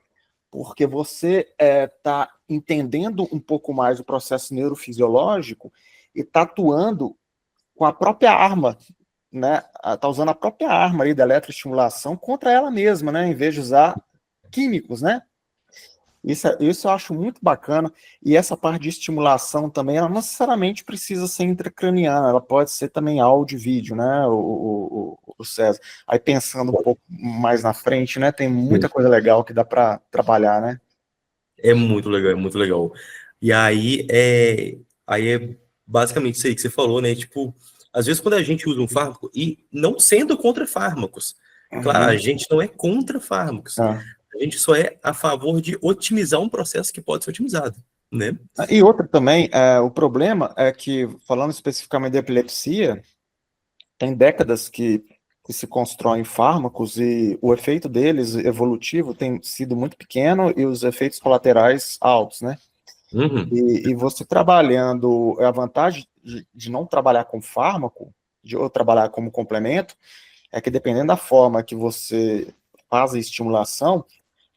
você está entendendo um pouco mais o processo neurofisiológico e está atuando com a própria arma, né? Está usando a própria arma aí da eletroestimulação contra ela mesma, né? Em vez de usar químicos, né? Isso eu acho muito bacana. E essa parte de estimulação também, ela não necessariamente precisa ser intracraniana, ela pode ser também áudio e vídeo, né? O César. Aí pensando um pouco mais na frente, né? Tem muita coisa legal que dá para trabalhar, né? É muito legal, é muito legal. E aí é basicamente isso aí que você falou, né? Tipo, às vezes quando a gente usa um fármaco, e não sendo contra fármacos, claro, a Uhum. gente não é contra fármacos, Ah. a gente só é a favor de otimizar um processo que pode ser otimizado, né? E outra também, o problema é que, falando especificamente de epilepsia, tem décadas que se constroem fármacos e o efeito deles, evolutivo, tem sido muito pequeno e os efeitos colaterais altos, né? Uhum, E você trabalhando, a vantagem de não trabalhar com fármaco, ou trabalhar como complemento, é que dependendo da forma que você faz a estimulação,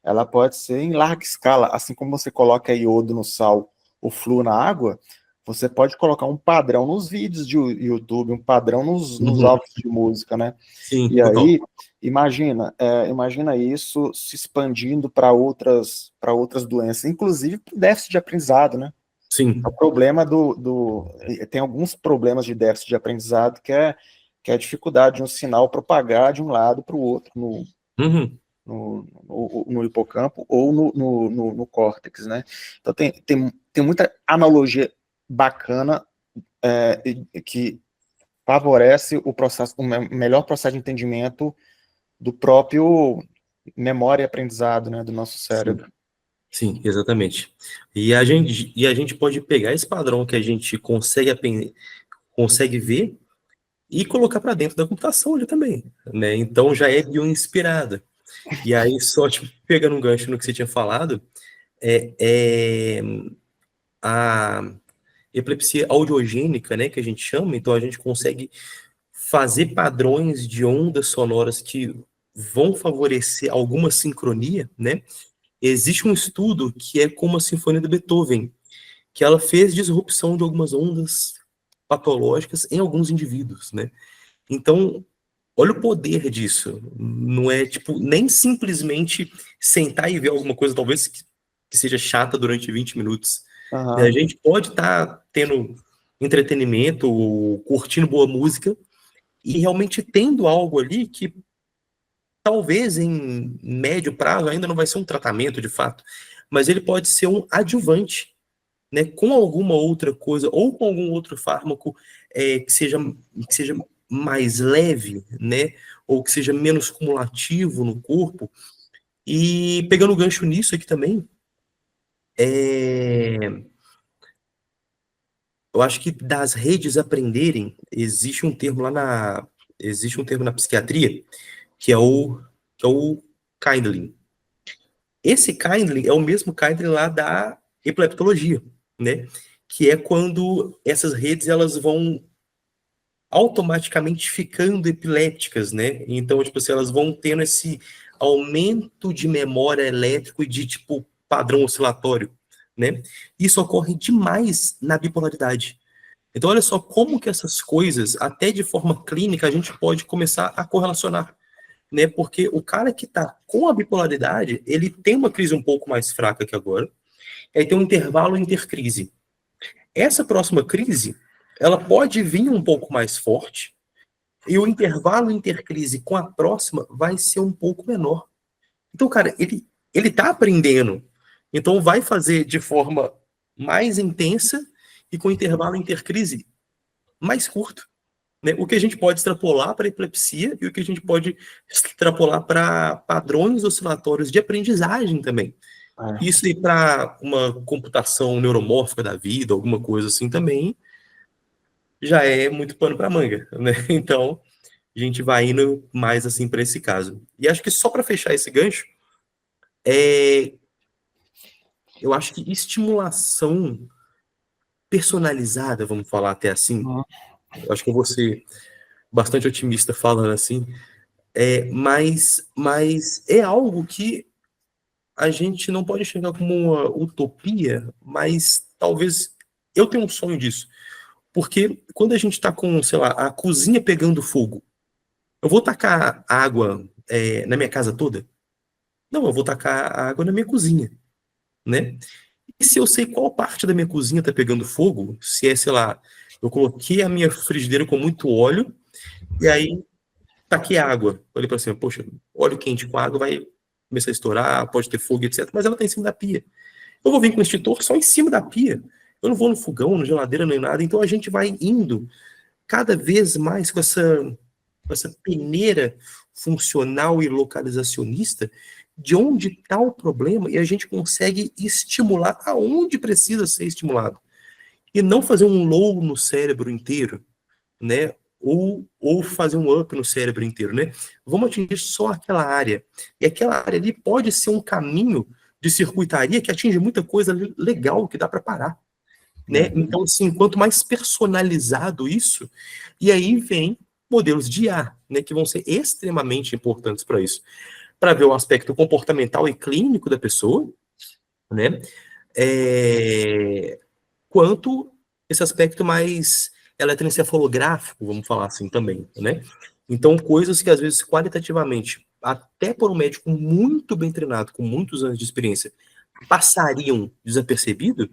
ela pode ser em larga escala, assim como você coloca iodo no sal, o flúor na água, você pode colocar um padrão nos vídeos de YouTube, um padrão nos uhum. álbuns de música, né? Sim, E total. aí, imagina isso se expandindo para outras doenças, inclusive para o déficit de aprendizado, né? O Sim, problema tem alguns problemas de déficit de aprendizado que é a dificuldade de um sinal propagar de um lado para o outro, uhum. no hipocampo ou no córtex, né? Então tem muita analogia bacana que favorece o melhor processo de entendimento do próprio memória e aprendizado, né, do nosso Sim, cérebro. sim, exatamente. E a gente pode pegar esse padrão que a gente consegue ver e colocar para dentro da computação ali também, né? Então já é bioinspirada. E aí, só tipo, pegando um gancho no que você tinha falado, é a epilepsia audiogênica, né, que a gente chama, então a gente consegue fazer padrões de ondas sonoras que vão favorecer alguma sincronia, né? Existe um estudo que é como a Sinfonia de Beethoven, que ela fez disrupção de algumas ondas patológicas em alguns indivíduos, né? Então, olha o poder disso. Não é, tipo, nem simplesmente sentar e ver alguma coisa, talvez que seja chata durante 20 minutos. Né? A gente pode estar tendo entretenimento, ou curtindo boa música, e realmente tendo algo ali que talvez em médio prazo ainda não vai ser um tratamento de fato, mas ele pode ser um adjuvante, né, com alguma outra coisa, ou com algum outro fármaco que seja mais leve, né, ou que seja menos cumulativo no corpo. E pegando o gancho nisso aqui também, eu acho que das redes aprenderem, existe um termo na psiquiatria, que é o kindling. Esse kindling é o mesmo kindling lá da epileptologia, né? Que é quando essas redes elas vão automaticamente ficando epilépticas, né? Então, tipo assim, elas vão tendo esse aumento de memória elétrico e de tipo padrão oscilatório, né? Isso ocorre demais na bipolaridade. Então, olha só como que essas coisas, até de forma clínica, a gente pode começar a correlacionar, né? Porque o cara que está com a bipolaridade, ele tem uma crise um pouco mais fraca que agora, aí tem um intervalo intercrise. Essa próxima crise, ela pode vir um pouco mais forte, e o intervalo intercrise com a próxima vai ser um pouco menor. Então, cara, ele tá aprendendo. Então, vai fazer de forma mais intensa e com intervalo intercrise mais curto. Né? O que a gente pode extrapolar para epilepsia e o que a gente pode extrapolar para padrões oscilatórios de aprendizagem também. Isso aí para uma computação neuromórfica da vida, alguma coisa assim também, já é muito pano para manga, né? Então, a gente vai indo mais assim para esse caso. E acho que só para fechar esse gancho, eu acho que estimulação personalizada, vamos falar até assim, eu acho que eu vou ser bastante otimista falando assim, mas é algo que a gente não pode enxergar como uma utopia, mas talvez eu tenha um sonho disso. Porque quando a gente está com, sei lá, a cozinha pegando fogo, eu vou tacar água na minha casa toda? Não, eu vou tacar água na minha cozinha, né? E se eu sei qual parte da minha cozinha está pegando fogo, se é, sei lá, eu coloquei a minha frigideira com muito óleo, e aí taquei água. Falei para assim, poxa, óleo quente com água vai começar a estourar, pode ter fogo, etc. Mas ela está em cima da pia. Eu vou vir com o extintor só em cima da pia. Eu não vou no fogão, na geladeira, nem nada. Então a gente vai indo cada vez mais com essa peneira funcional e localizacionista de onde está o problema e a gente consegue estimular aonde precisa ser estimulado. E não fazer um low no cérebro inteiro, né? Ou fazer um up no cérebro inteiro, né? Vamos atingir só aquela área. E aquela área ali pode ser um caminho de circuitaria que atinge muita coisa legal que dá para parar. Né? Então, assim, quanto mais personalizado isso, e aí vem modelos de IA, né, que vão ser extremamente importantes para isso. Para ver o aspecto comportamental e clínico da pessoa, né? Quanto esse aspecto mais eletroencefalográfico, vamos falar assim também, né? Então, coisas que às vezes qualitativamente, até por um médico muito bem treinado, com muitos anos de experiência, passariam desapercebido,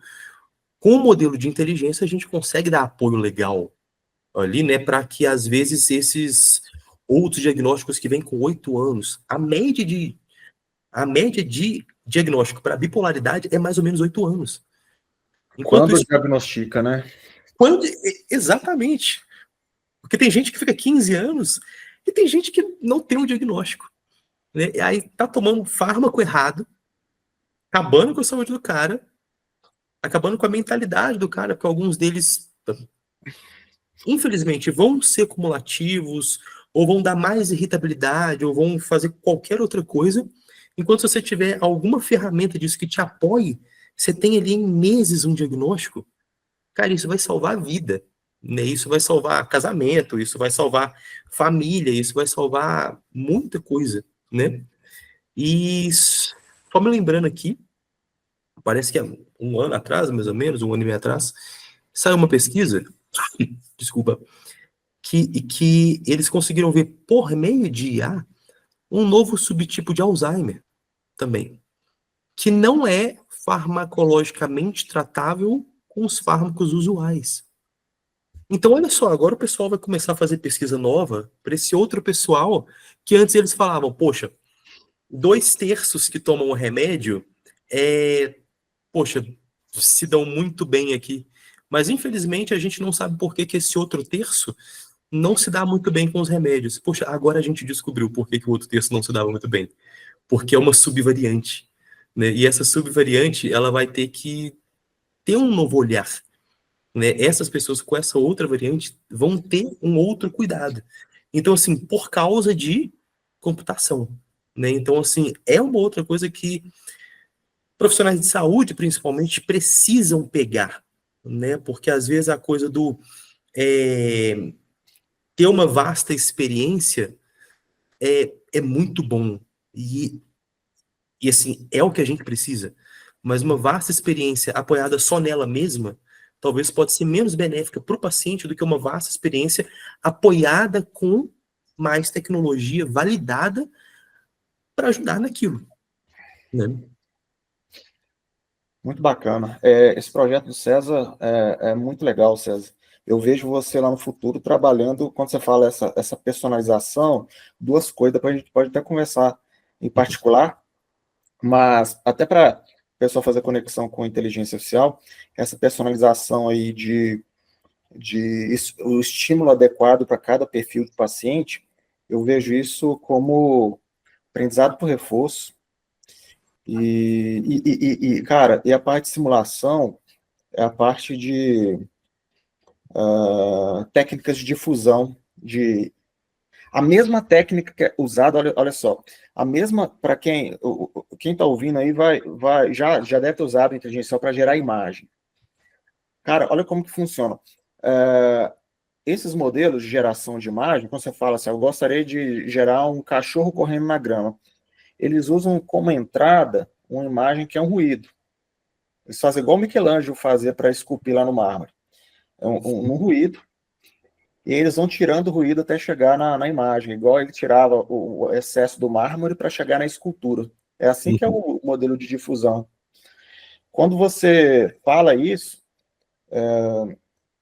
com o modelo de inteligência a gente consegue dar apoio legal ali, né, para que às vezes esses outros diagnósticos que vêm com 8 anos, a média de diagnóstico para bipolaridade é mais ou menos 8 anos. Enquanto Quando isso, diagnostica, né? exatamente. Porque tem gente que fica 15 anos e tem gente que não tem um diagnóstico. Né? E aí tá tomando fármaco errado, acabando com a saúde do cara, acabando com a mentalidade do cara, porque alguns deles infelizmente, vão ser cumulativos, ou vão dar mais irritabilidade, ou vão fazer qualquer outra coisa, enquanto se você tiver alguma ferramenta disso que te apoie, você tem ali em meses um diagnóstico, cara, isso vai salvar a vida, né? Isso vai salvar casamento, isso vai salvar família, isso vai salvar muita coisa, né? E só me lembrando aqui, parece que há um ano atrás, mais ou menos, um ano e meio atrás, saiu uma pesquisa, desculpa, que eles conseguiram ver por meio de IA um novo subtipo de Alzheimer também, que não é farmacologicamente tratável com os fármacos usuais. Então, olha só, agora o pessoal vai começar a fazer pesquisa nova para esse outro pessoal que antes eles falavam, poxa, 2/3 que tomam o remédio, poxa, se dão muito bem aqui. Mas, infelizmente, a gente não sabe por que esse outro terço não se dá muito bem com os remédios. Poxa, agora a gente descobriu por que o outro terço não se dava muito bem. Porque é uma subvariante, né? E essa subvariante, ela vai ter que ter um novo olhar, né? Essas pessoas com essa outra variante vão ter um outro cuidado. Então, assim, por causa de computação, né? Então, assim, é uma outra coisa que profissionais de saúde, principalmente, precisam pegar, né? Porque às vezes a coisa do ter uma vasta experiência é muito bom. E assim, é o que a gente precisa. Mas uma vasta experiência apoiada só nela mesma, talvez pode ser menos benéfica para o paciente do que uma vasta experiência apoiada com mais tecnologia validada para ajudar naquilo, né? Muito bacana. Esse projeto do César é muito legal, César. Eu vejo você lá no futuro trabalhando, quando você fala essa personalização, duas coisas, depois a gente pode até conversar em particular, mas até para o pessoal fazer conexão com a inteligência artificial, essa personalização aí o estímulo adequado para cada perfil do paciente, eu vejo isso como aprendizado por reforço. Cara, e a parte de simulação é a parte de técnicas de difusão, a mesma técnica que é usada, olha só, a mesma, para quem está ouvindo aí, já deve ter usado a inteligência artificial para gerar imagem. Cara, olha como que funciona. Esses modelos de geração de imagem, quando você fala assim, eu gostaria de gerar um cachorro correndo na grama, eles usam como entrada uma imagem que é um ruído. Eles fazem igual o Michelangelo fazia para esculpir lá no mármore. É um ruído, e eles vão tirando o ruído até chegar na imagem, igual ele tirava o excesso do mármore para chegar na escultura. É assim que é o modelo de difusão. Quando você fala isso,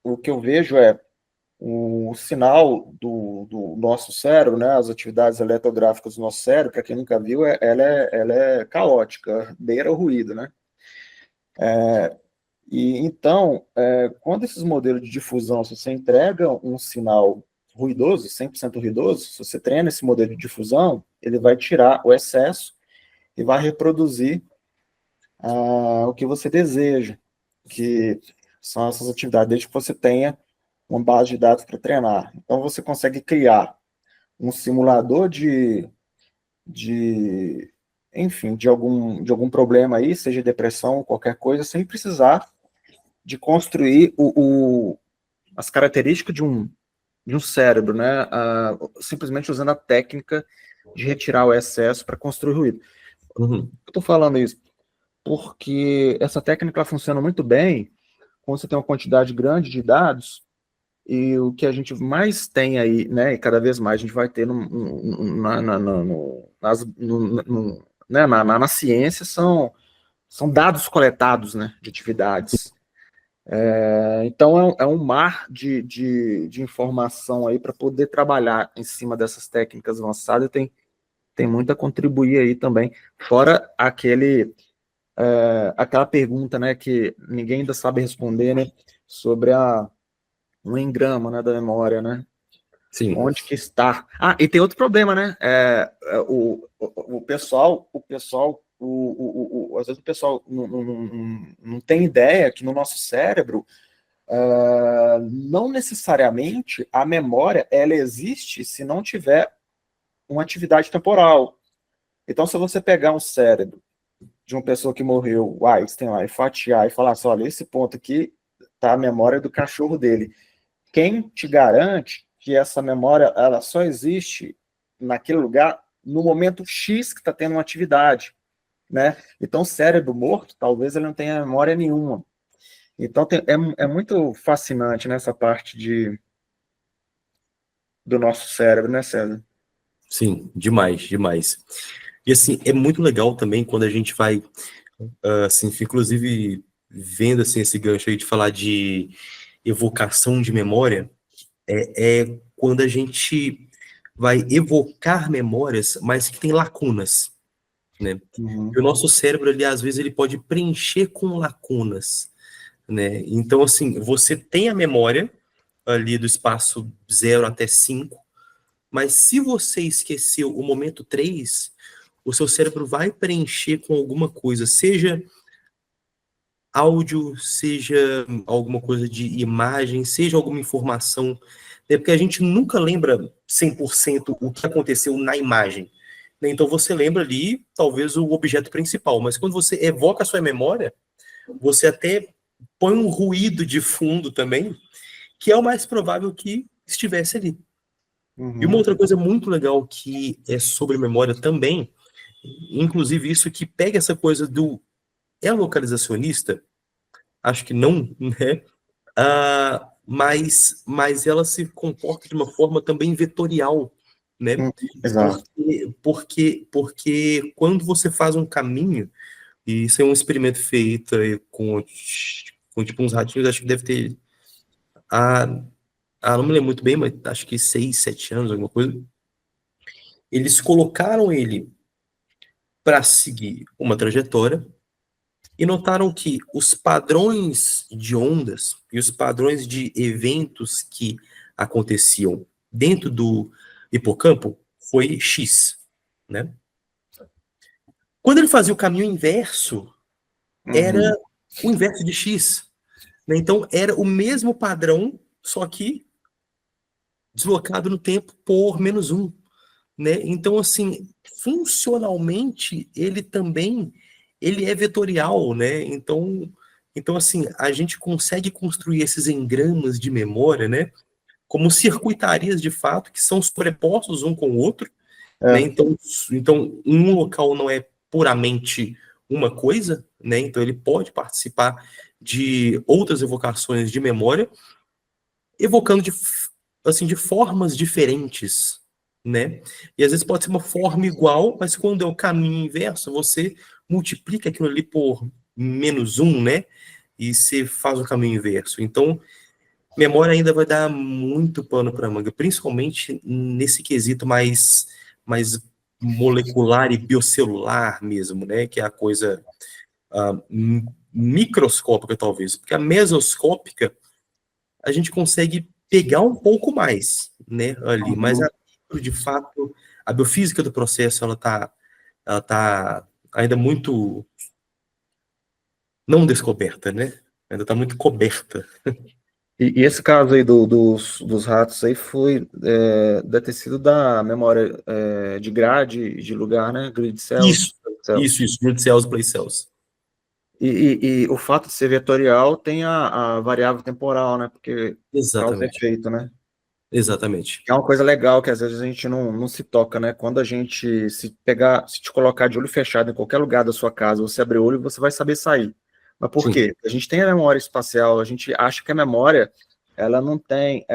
o que eu vejo é o sinal do nosso cérebro, né, as atividades eletrográficas do nosso cérebro, para quem nunca viu, ela é caótica, beira o ruído, né? Então, quando esses modelos de difusão, se você entrega um sinal ruidoso, 100% ruidoso, se você treina esse modelo de difusão, ele vai tirar o excesso e vai reproduzir o que você deseja, que são essas atividades, desde que você tenha uma base de dados para treinar. Então, você consegue criar um simulador enfim, de algum problema aí, seja depressão ou qualquer coisa, sem precisar de construir as características de um cérebro, né? Simplesmente usando a técnica de retirar o excesso para construir ruído. Uhum. Eu estou falando isso porque essa técnica ela funciona muito bem quando você tem uma quantidade grande de dados, e o que a gente mais tem aí, né, e cada vez mais a gente vai ter na ciência são dados coletados, né, de atividades. Então é um mar de informação aí para poder trabalhar em cima dessas técnicas avançadas, tem muito a contribuir aí também, fora aquela pergunta, né, que ninguém ainda sabe responder, né, sobre um engrama, né, da memória, né? Sim. Onde que está? E tem outro problema, né? O pessoal, às vezes o pessoal não tem ideia que no nosso cérebro Não necessariamente a memória ela existe se não tiver uma atividade temporal. Então, se você pegar um cérebro de uma pessoa que morreu, o Einstein lá, e fatiar e falar assim, olha, esse ponto aqui tá a memória do cachorro dele. Quem te garante que essa memória ela só existe naquele lugar no momento X que está tendo uma atividade, né? Então, o cérebro morto, talvez ele não tenha memória nenhuma. Então, é muito fascinante nessa parte do nosso cérebro, né, César? Sim, demais, demais. E assim, é muito legal também quando a gente vai, assim, inclusive vendo assim, esse gancho aí de falar de evocação de memória, é quando a gente vai evocar memórias, mas que tem lacunas, né? E o nosso cérebro, ali, às vezes, ele pode preencher com lacunas, né? Então, assim, você tem a memória ali do espaço 0 até 5, mas se você esqueceu o momento 3, o seu cérebro vai preencher com alguma coisa, seja áudio, seja alguma coisa de imagem, seja alguma informação, né? Porque a gente nunca lembra 100% o que aconteceu na imagem, né? Então você lembra ali, talvez, o objeto principal, mas quando você evoca a sua memória, você até põe um ruído de fundo também, que é o mais provável que estivesse ali. E uma outra coisa muito legal que é sobre memória também, inclusive isso que pega essa coisa do localizacionista, acho que não, né? Mas ela se comporta de uma forma também vetorial, né? Exato. Porque quando você faz um caminho, e isso é um experimento feito aí com tipo uns ratinhos, acho que deve ter, não me lembro muito bem, mas acho que 6, 7 anos, alguma coisa. Eles colocaram ele para seguir uma trajetória e notaram que os padrões de ondas e os padrões de eventos que aconteciam dentro do hipocampo foi X, né? Quando ele fazia o caminho inverso, era o inverso de X, né? Então era o mesmo padrão, só que deslocado no tempo por -1, né? Então, assim, funcionalmente, ele é vetorial, né? Então, assim, a gente consegue construir esses engramas de memória, né? Como circuitarias de fato que são sobrepostos um com o outro, né? Então, um local não é puramente uma coisa, né? Então, ele pode participar de outras evocações de memória, evocando de formas diferentes, né? E às vezes pode ser uma forma igual, mas quando é o caminho inverso, você multiplica aquilo ali por -1, né? E você faz o caminho inverso. Então, memória ainda vai dar muito pano para manga, principalmente nesse quesito mais molecular e biocelular mesmo, né? Que é a coisa microscópica, talvez. Porque a mesoscópica, a gente consegue pegar um pouco mais, né, ali, mas de fato, a biofísica do processo, ela tá ainda muito não descoberta, né, ainda tá muito coberta. E esse caso aí dos ratos aí deve ter sido da memória de grade de lugar, né, grid cells. Isso, grid cells, place cells. E o fato de ser vetorial tem a variável temporal, né? Porque causa Exatamente. efeito, né? Exatamente. É uma coisa legal que às vezes a gente não se toca, né? Quando a gente se te colocar de olho fechado em qualquer lugar da sua casa, você abrir o olho, você vai saber sair. Mas por quê? A gente tem a memória espacial, a gente acha que a memória ela não tem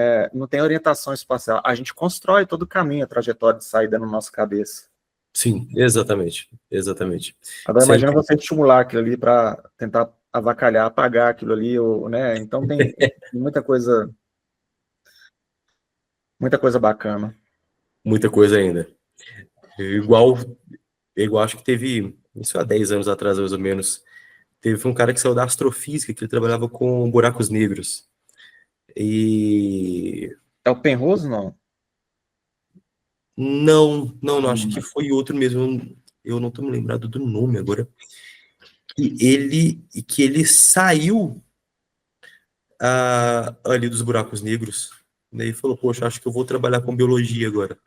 orientação espacial. A gente constrói todo o caminho, a trajetória de saída na nossa cabeça. Sim, exatamente. Agora imagina você estimular aquilo ali para tentar avacalhar, apagar aquilo ali, né? Então tem muita coisa bacana. Muita coisa ainda. Igual acho que teve, isso há 10 anos atrás, mais ou menos, teve um cara que saiu da astrofísica, que ele trabalhava com buracos negros. E... É o Penrose, não? Não, acho que foi outro mesmo. Eu não tô me lembrado do nome agora. Que ele saiu ali dos buracos negros, né, e falou, poxa, acho que eu vou trabalhar com biologia agora,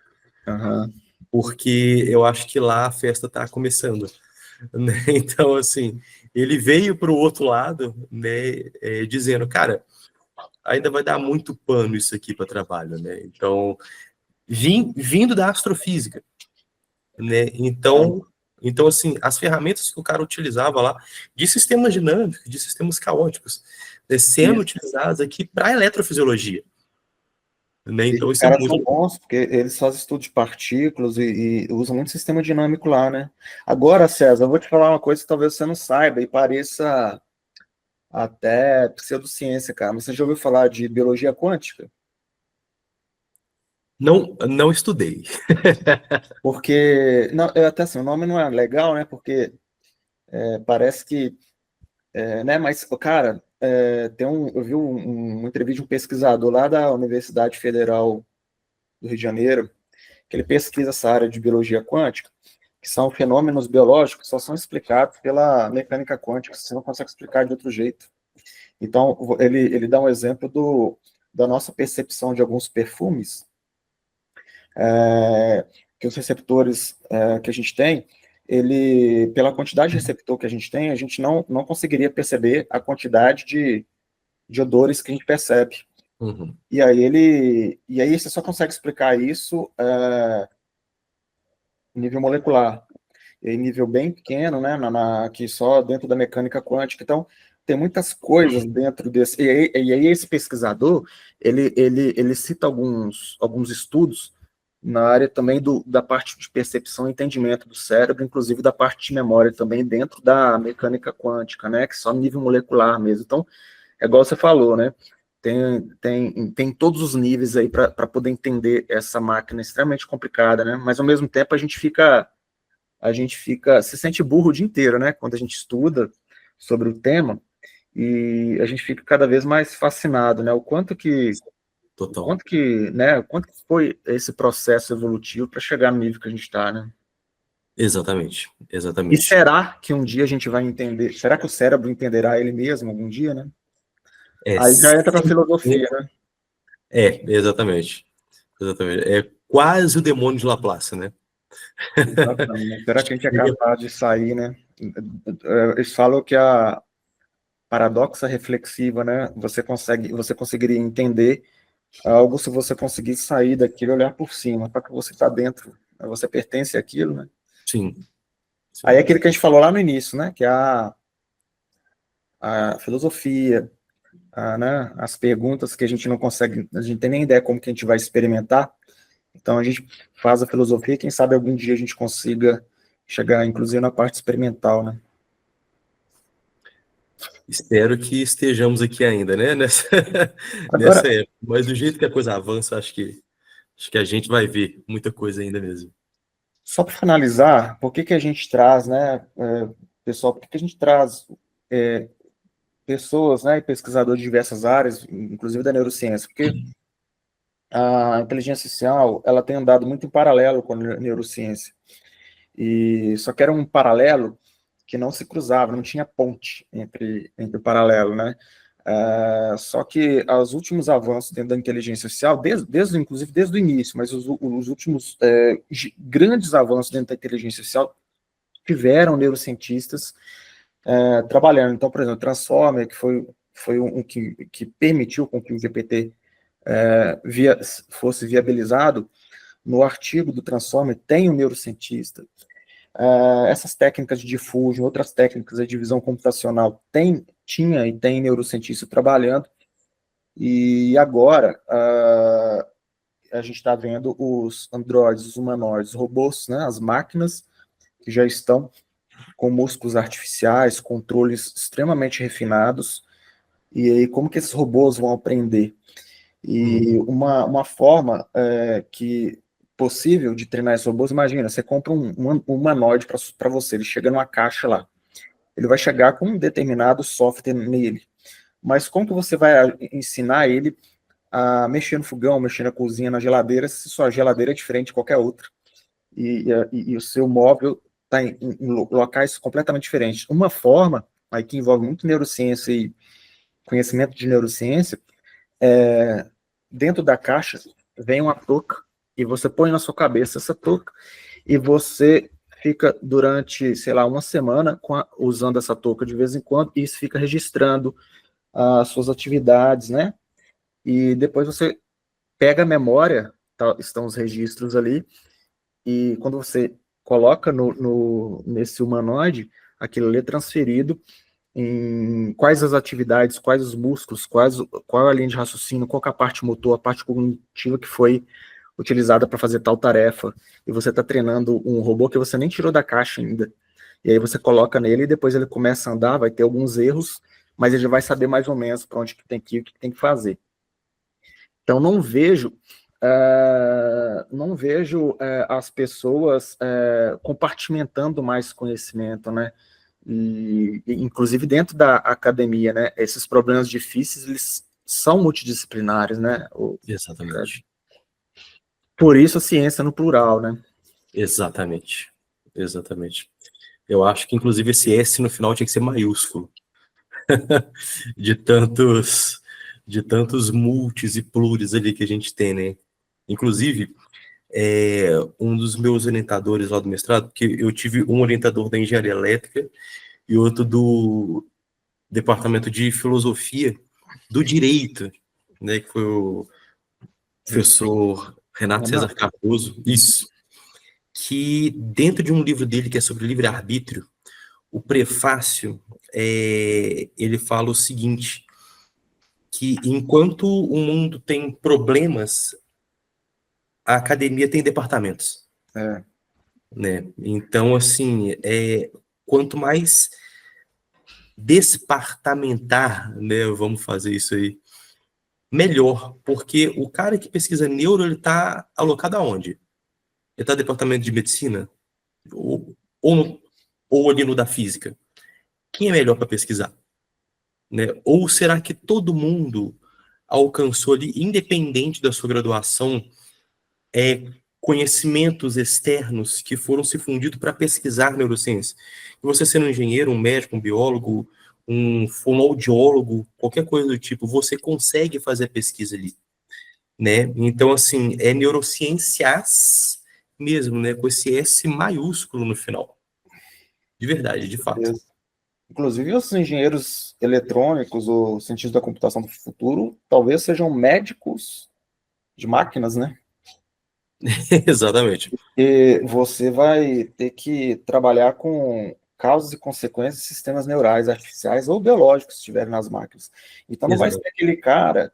Aham. porque eu acho que lá a festa está começando, né? Então, assim, ele veio para o outro lado, né, dizendo, cara, ainda vai dar muito pano isso aqui para trabalho, né? Então, vindo da astrofísica, né? Então, assim, as ferramentas que o cara utilizava lá, de sistemas dinâmicos, de sistemas caóticos, né, sendo Isso. utilizados aqui para eletrofisiologia, né? E Então, os isso é caras são muito... bons, porque eles fazem estudo de partículas e usam muito sistema dinâmico lá, né? Agora, César, eu vou te falar uma coisa que talvez você não saiba e pareça até pseudociência, cara. Mas você já ouviu falar de biologia quântica? Não estudei. Porque, não, até assim, o nome não é legal, né? Porque parece que, né? Mas, cara, eu vi uma entrevista de um pesquisador lá da Universidade Federal do Rio de Janeiro, que ele pesquisa essa área de biologia quântica, que são fenômenos biológicos que só são explicados pela mecânica quântica, você não consegue explicar de outro jeito. Então, ele dá um exemplo da nossa percepção de alguns perfumes, que os receptores que a gente tem, pela quantidade de receptor que a gente não conseguiria perceber a quantidade de odores que a gente percebe. Uhum. E aí você só consegue explicar isso em nível molecular, em nível bem pequeno, né, aqui só dentro da mecânica quântica. Então, tem muitas coisas dentro desse. E aí esse pesquisador, ele cita alguns estudos na área também da parte de percepção e entendimento do cérebro, inclusive da parte de memória também dentro da mecânica quântica, né, que é só nível molecular mesmo. Então, é igual você falou, né? Tem todos os níveis aí para poder entender essa máquina extremamente complicada, né? Mas ao mesmo tempo se sente burro o dia inteiro, né? Quando a gente estuda sobre o tema e a gente fica cada vez mais fascinado, né? Total. O quanto que foi esse processo evolutivo para chegar no nível que a gente está, né? Exatamente, E exatamente. será que um dia a gente vai entender? Será que o cérebro entenderá ele mesmo algum dia, né? É, Aí já entra na filosofia, né? exatamente. Exatamente. É quase o demônio de Laplace, né? Exatamente. Será que a gente é capaz de sair, né? Eles falam que a paradoxa reflexiva, né? Você conseguiria entender algo se você conseguir sair daquilo e olhar por cima, para que você está dentro, né? Você pertence àquilo, né? Sim, Aí é sim. aquilo que a gente falou lá no início, né? Que é a filosofia, né? As perguntas que a gente não consegue, a gente tem nem ideia como que a gente vai experimentar. Então a gente faz a filosofia, quem sabe algum dia a gente consiga chegar, inclusive, na parte experimental, né? Espero que estejamos aqui ainda, né? Nessa, Agora, nessa época. Mas do jeito que a coisa avança, acho que a gente vai ver muita coisa ainda mesmo. só para finalizar, por que que a gente traz, né, pessoal, por que que a gente traz é, pessoas, né, e pesquisadores de diversas áreas, inclusive da neurociência? Porque a inteligência artificial, ela tem andado muito em paralelo com a neurociência. E só que era um paralelo que não se cruzava, não tinha ponte entre o paralelo, né? Só que os últimos avanços dentro da inteligência artificial, inclusive desde o início, mas os últimos grandes avanços dentro da inteligência artificial tiveram neurocientistas trabalhando. Então, por exemplo, o Transformer, que foi um que permitiu com que o GPT fosse viabilizado, no artigo do Transformer tem um neurocientista. Essas técnicas de diffusion, outras técnicas de divisão computacional, tinha e tem neurocientista trabalhando, e agora a gente está vendo os androides, os humanoides, os robôs, né, as máquinas que já estão com músculos artificiais, controles extremamente refinados, e aí como que esses robôs vão aprender? E uma forma que possível de treinar esses robôs, imagina, você compra um humanoide para você, ele chega numa caixa lá, ele vai chegar com um determinado software nele, mas como que você vai ensinar ele a mexer no fogão, mexer na cozinha, na geladeira, se sua geladeira é diferente de qualquer outra, e o seu móvel está em locais completamente diferentes? Uma forma, aí que envolve muito neurociência conhecimento de neurociência, dentro da caixa vem uma touca, e você põe na sua cabeça essa touca, e você fica durante, sei lá, uma semana usando essa touca de vez em quando, e isso fica registrando as suas atividades, né? E depois você pega a memória, estão os registros ali, e quando você coloca nesse humanoide, aquilo ali é transferido em quais as atividades, quais os músculos, qual a linha de raciocínio, qual que é a parte motor, a parte cognitiva que foi utilizada para fazer tal tarefa, e você está treinando um robô que você nem tirou da caixa ainda, e aí você coloca nele e depois ele começa a andar, vai ter alguns erros, mas ele já vai saber mais ou menos para onde que tem que ir, o que tem que fazer. Então não vejo as pessoas compartimentando mais conhecimento, né? E, inclusive dentro da academia, né? Esses problemas difíceis, eles são multidisciplinares, né? Exatamente. Por isso a ciência no plural, né? Exatamente. Eu acho que, inclusive, esse S no final tinha que ser maiúsculo. de tantos multis e pluris ali que a gente tem, né? Inclusive, um dos meus orientadores lá do mestrado, porque eu tive um orientador da engenharia elétrica e outro do departamento de filosofia do direito, né? Que foi o professor Renato César Cardoso. Isso. Que dentro de um livro dele que é sobre livre-arbítrio, o prefácio, ele fala o seguinte, que enquanto o mundo tem problemas, a academia tem departamentos. Né? Então, assim, quanto mais despartamentar, né, vamos fazer isso aí, melhor, porque o cara que pesquisa neuro, ele está alocado aonde? Ele está no departamento de medicina? Ou ali no da física? Quem é melhor para pesquisar? Né? Ou será que todo mundo alcançou ali, independente da sua graduação, conhecimentos externos que foram se fundidos para pesquisar neurociência? E você sendo um engenheiro, um médico, um biólogo, um fonoaudiólogo, qualquer coisa do tipo, você consegue fazer a pesquisa ali, né? Então, assim, é neurociências mesmo, né? Com esse S maiúsculo no final. De verdade, de fato. Inclusive, os engenheiros eletrônicos, ou cientistas da computação do futuro, talvez sejam médicos de máquinas, né? Exatamente. E você vai ter que trabalhar com causas e consequências de sistemas neurais artificiais ou biológicos que estiverem nas máquinas. Então, não vai ser aquele cara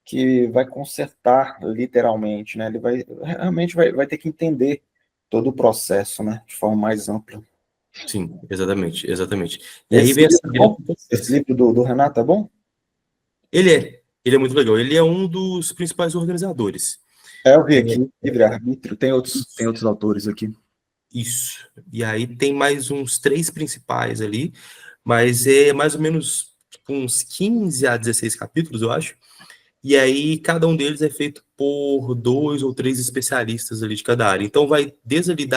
que vai consertar, literalmente, né? Ele realmente vai ter que entender todo o processo, né? De forma mais ampla. Sim, exatamente. E aí vem esse livro do Renato é bom? Ele é muito legal. Ele é um dos principais organizadores. Eu vi aqui, livre-arbítrio, tem outros autores aqui. Isso. E aí tem mais uns 3 principais ali, mas é mais ou menos tipo, uns 15 a 16 capítulos, eu acho. E aí cada um deles é feito por 2 ou 3 especialistas ali de cada área. Então vai desde ali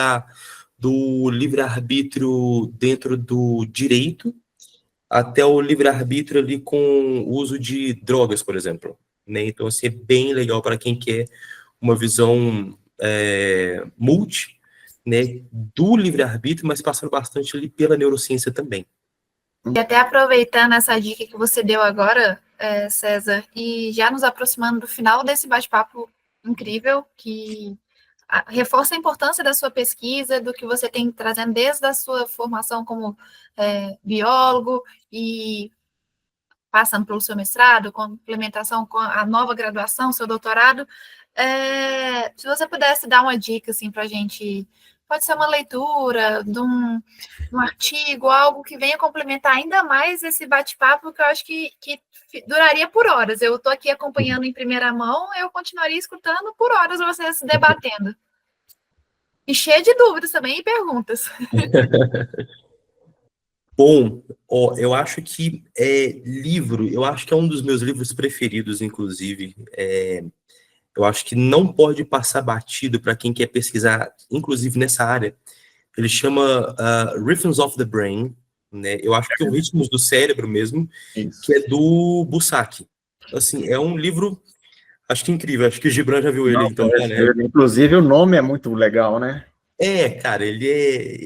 do livre-arbítrio dentro do direito até o livre-arbítrio ali com o uso de drogas, por exemplo. Né? Então, assim, é bem legal para quem quer uma visão multi, né, do livre-arbítrio, mas passando bastante ali pela neurociência também. E até aproveitando essa dica que você deu agora, César, e já nos aproximando do final desse bate-papo incrível, que reforça a importância da sua pesquisa, do que você tem trazendo desde a sua formação como biólogo e passando pelo seu mestrado, complementação com a nova graduação, seu doutorado. Se você pudesse dar uma dica assim, para a gente, pode ser uma leitura de um artigo, algo que venha complementar ainda mais esse bate-papo, que eu acho que duraria por horas. Eu estou aqui acompanhando em primeira mão, eu continuaria escutando por horas vocês debatendo. E cheio de dúvidas também e perguntas. Bom, eu acho que livro, eu acho que é um dos meus livros preferidos, inclusive. Eu acho que não pode passar batido para quem quer pesquisar, inclusive nessa área. Ele chama Rhythms of the Brain, né? Eu acho que o Ritmos do Cérebro mesmo, Isso. que é do Bussac. Assim, é um livro, acho que incrível. Acho que o Gibran já viu ele Não, também, né? inclusive, o nome é muito legal, né? Cara, ele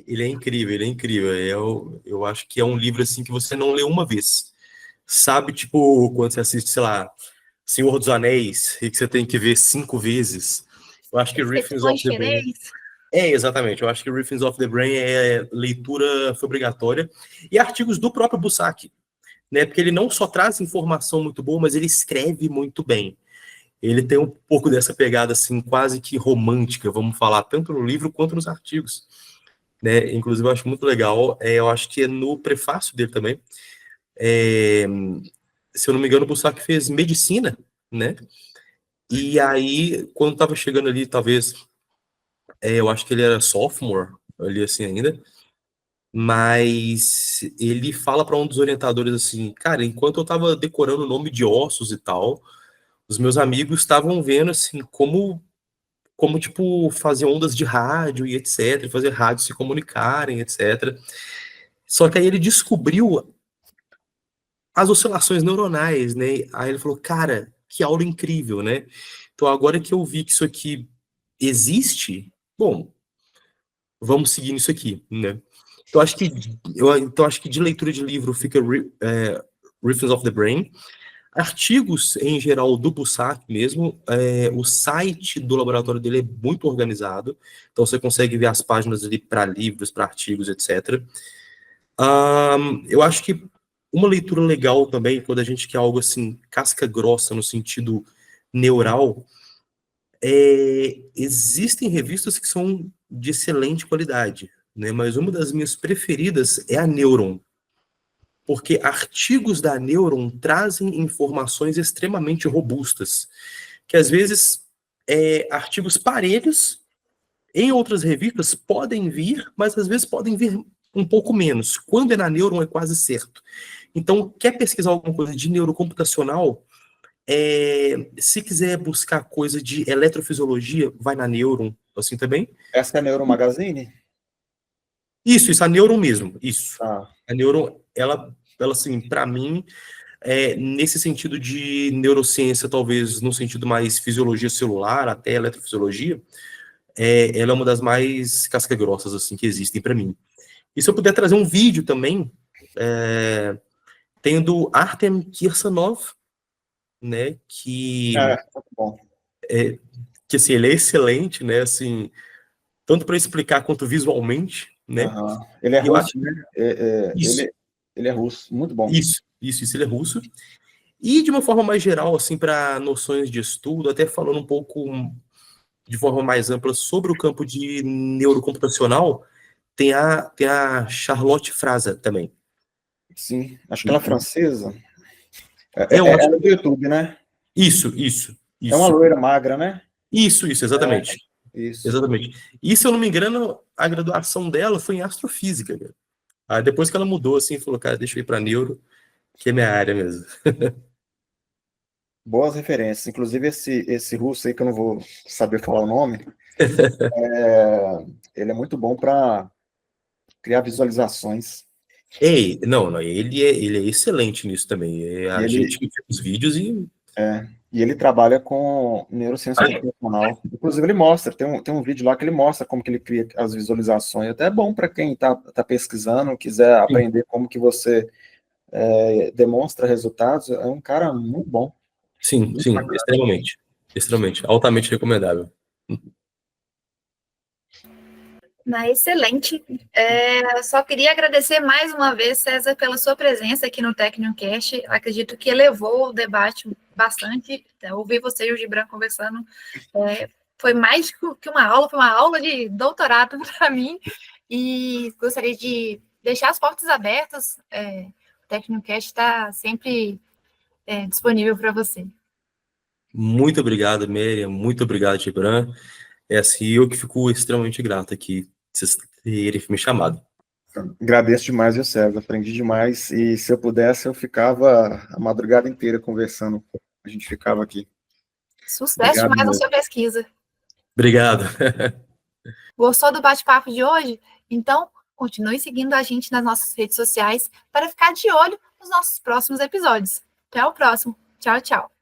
é incrível, ele é incrível. Eu acho que é um livro assim que você não lê uma vez. Sabe, tipo, quando você assiste, sei lá, Senhor dos Anéis, e que você tem que ver 5 vezes. Eu acho que Riffins of the Brain. Exatamente. Eu acho que Riffins of the Brain é leitura obrigatória. E artigos do próprio Bussac, né? Porque ele não só traz informação muito boa, mas ele escreve muito bem. Ele tem um pouco dessa pegada, assim, quase que romântica, vamos falar, tanto no livro quanto nos artigos, né? Inclusive, eu acho muito legal. Eu acho que é no prefácio dele também. Se eu não me engano, o Bussac fez medicina, né? E aí, quando estava chegando ali, talvez, eu acho que ele era sophomore, ali assim ainda, mas ele fala para um dos orientadores assim, cara, enquanto eu estava decorando o nome de ossos e tal, os meus amigos estavam vendo assim como tipo fazer ondas de rádio e etc, fazer rádios se comunicarem, etc. Só que aí ele descobriu as oscilações neuronais, né? Aí ele falou, cara, que aula incrível, né? Então agora que eu vi que isso aqui existe, bom, vamos seguir nisso aqui, né? Então acho que de leitura de livro fica Riffles of the Brain. Artigos, em geral, do Bussac mesmo, o site do laboratório dele é muito organizado, então você consegue ver as páginas ali para livros, para artigos, etc. Eu acho que uma leitura legal também, quando a gente quer algo assim, casca grossa no sentido neural, existem revistas que são de excelente qualidade, né? Mas uma das minhas preferidas é a Neuron, porque artigos da Neuron trazem informações extremamente robustas, que às vezes artigos parelhos em outras revistas podem vir, mas às vezes podem vir um pouco menos. Quando é na Neuron é quase certo. Então, quer pesquisar alguma coisa de neurocomputacional? Se quiser buscar coisa de eletrofisiologia, vai na Neuron, assim também. Essa é a Neuro Magazine? Isso, a Neuron mesmo, isso. Ah, A Neuron, ela assim, para mim, nesse sentido de neurociência, talvez no sentido mais fisiologia celular, até eletrofisiologia, ela é uma das mais casca-grossas, assim, que existem para mim. E se eu puder trazer um vídeo também, tem do Artem Kirsanov, né, muito bom. que assim, ele é excelente, né, assim, tanto para explicar quanto visualmente, né? Ele é E eu russo, acho né? isso, Ele é russo, muito bom. isso, ele é russo. E de uma forma mais geral, assim, para noções de estudo, até falando um pouco de forma mais ampla sobre o campo de neurocomputacional, tem a Charlotte Fraser também. Sim, acho que ela é francesa. Eu acho Ela é do YouTube, né? isso. É uma loira magra, né? Isso, exatamente. Isso. Exatamente. E se eu não me engano, a graduação dela foi em astrofísica, cara. Aí depois que ela mudou, assim, falou, cara, deixa eu ir para neuro, que é minha área mesmo. Boas referências. Inclusive, esse russo aí, que eu não vou saber falar o nome, ele é muito bom para criar visualizações. Não, ele é excelente nisso também. E A ele, gente que fez os vídeos e ele trabalha com neurociência computacional. Inclusive, ele mostra, tem um vídeo lá que ele mostra como que ele cria as visualizações. Até é bom para quem está pesquisando, quiser aprender como que você demonstra resultados. É um cara muito bom. sim, extremamente. Extremamente. Altamente recomendável. Excelente. Só queria agradecer mais uma vez, César, pela sua presença aqui no Tecnocast. Acredito que elevou o debate bastante. Ouvir você e o Gibran conversando foi mais que uma aula, foi uma aula de doutorado para mim. E gostaria de deixar as portas abertas. O Tecnocast está sempre disponível para você. Muito obrigado, Miriam. Muito obrigado, Gibran. Assim, eu que fico extremamente grato aqui vocês terem me chamado. Agradeço demais, viu, César? Aprendi demais. E se eu pudesse, eu ficava a madrugada inteira conversando. A gente ficava aqui. Sucesso demais na sua pesquisa. Obrigado. Gostou do bate-papo de hoje? Então, Continue seguindo a gente nas nossas redes sociais para ficar de olho nos nossos próximos episódios. Até o próximo. Tchau, tchau.